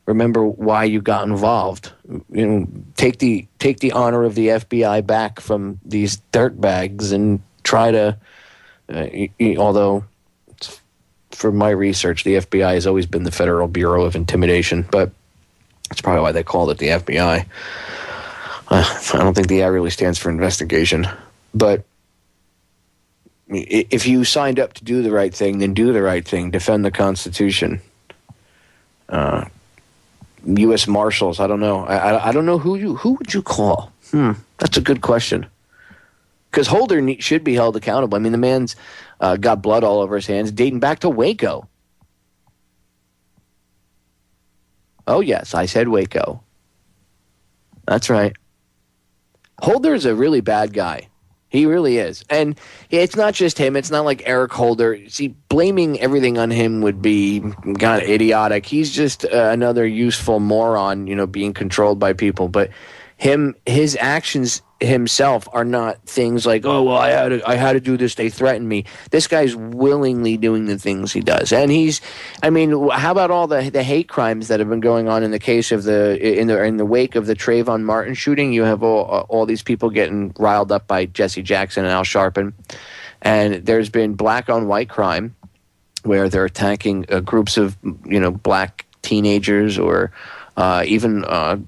remember why you got involved. You know, take the honor of the FBI back from these dirtbags and try to. Although, from my research, the FBI has always been the Federal Bureau of Intimidation, but that's probably why they called it the FBI. I don't think the I really stands for investigation, but if you signed up to do the right thing, then do the right thing. Defend the Constitution. U.S. Marshals, I don't know. I don't know who would you call? That's a good question. Because Holder should be held accountable. I mean, the man's got blood all over his hands, dating back to Waco. Oh, yes, I said Waco. That's right. Holder's a really bad guy. He really is. And it's not just him. It's not like Eric Holder. See, blaming everything on him would be kind of idiotic. He's just another useful moron, you know, being controlled by people. But his actions himself are not things like, oh, well, I had to do this. They threatened me. This guy's willingly doing the things he does. And how about all the hate crimes that have been going on in the case of in the wake of the Trayvon Martin shooting? You have all these people getting riled up by Jesse Jackson and Al Sharpton. And there's been black on white crime where they're attacking groups of, you know, black teenagers or even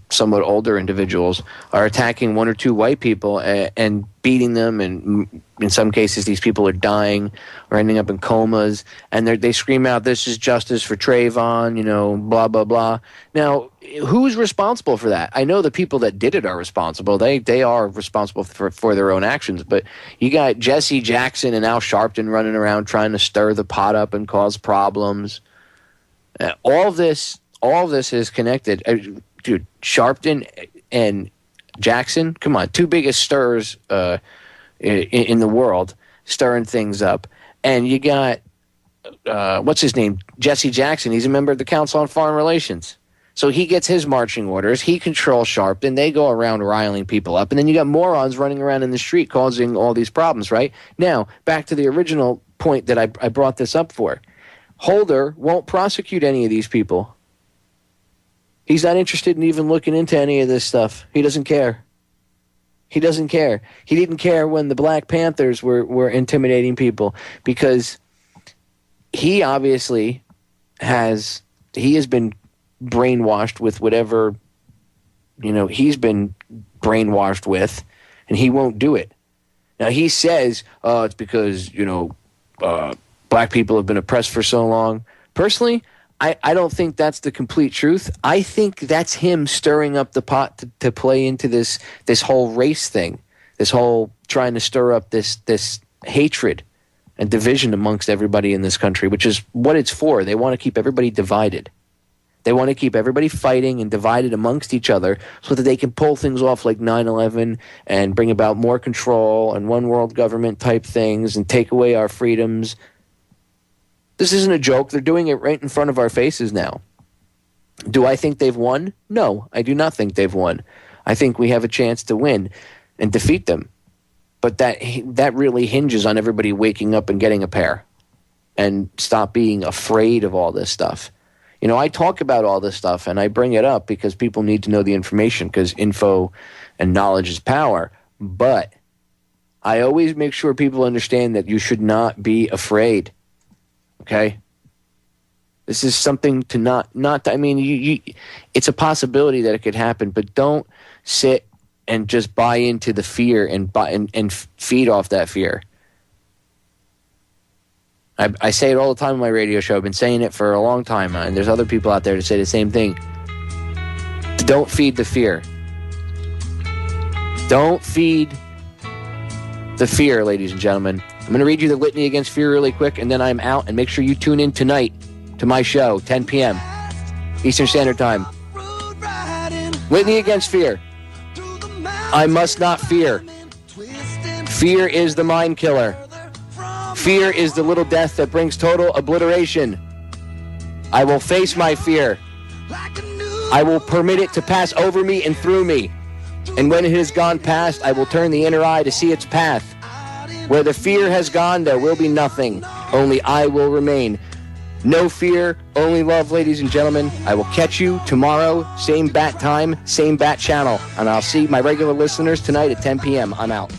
somewhat older individuals are attacking one or two white people and beating them, and in some cases these people are dying or ending up in comas, and they scream out, "This is justice for Trayvon," you know, blah, blah, blah. Now, who's responsible for that? I know the people that did it are responsible. They are responsible for their own actions, but you got Jesse Jackson and Al Sharpton running around trying to stir the pot up and cause problems. All of this is connected. Dude, Sharpton and Jackson, come on, two biggest stirrers in the world, stirring things up. And you got, what's his name? Jesse Jackson. He's a member of the Council on Foreign Relations. So he gets his marching orders. He controls Sharpton. They go around riling people up. And then you got morons running around in the street causing all these problems, right? Now, back to the original point that I brought this up for. Holder won't prosecute any of these people. He's not interested in even looking into any of this stuff. He doesn't care. He doesn't care. He didn't care when the Black Panthers were intimidating people, because he obviously has been brainwashed with whatever, you know, he's been brainwashed with, and he won't do it. Now, he says, oh, it's because, you know, black people have been oppressed for so long. Personally, I don't think that's the complete truth. I think that's him stirring up the pot to play into this whole race thing, this whole trying to stir up this hatred and division amongst everybody in this country, which is what it's for. They want to keep everybody divided. They want to keep everybody fighting and divided amongst each other so that they can pull things off like 9/11 and bring about more control and one world government type things and take away our freedoms. This isn't a joke. They're doing it right in front of our faces now. Do I think they've won? No, I do not think they've won. I think we have a chance to win and defeat them. But that really hinges on everybody waking up and getting a pair and stop being afraid of all this stuff. You know, I talk about all this stuff and I bring it up because people need to know the information, because info and knowledge is power. But I always make sure people understand that you should not be afraid. Okay, this is something to not. I mean, it's a possibility that it could happen, but don't sit and just buy into the fear and feed off that fear. I say it all the time on my radio show. I've been saying it for a long time, and there's other people out there to say the same thing. Don't feed the fear. Don't feed the fear, ladies and gentlemen. I'm going to read you the litany against fear really quick, and then I'm out. And make sure you tune in tonight to my show, 10 p.m. Eastern Standard Time. Litany against fear. I must not fear. Fear is the mind killer. Fear is the little death that brings total obliteration. I will face my fear. I will permit it to pass over me and through me. And when it has gone past, I will turn the inner eye to see its path. Where the fear has gone, there will be nothing. Only I will remain. No fear, only love, ladies and gentlemen. I will catch you tomorrow, same bat time, same bat channel. And I'll see my regular listeners tonight at 10 p.m. I'm out.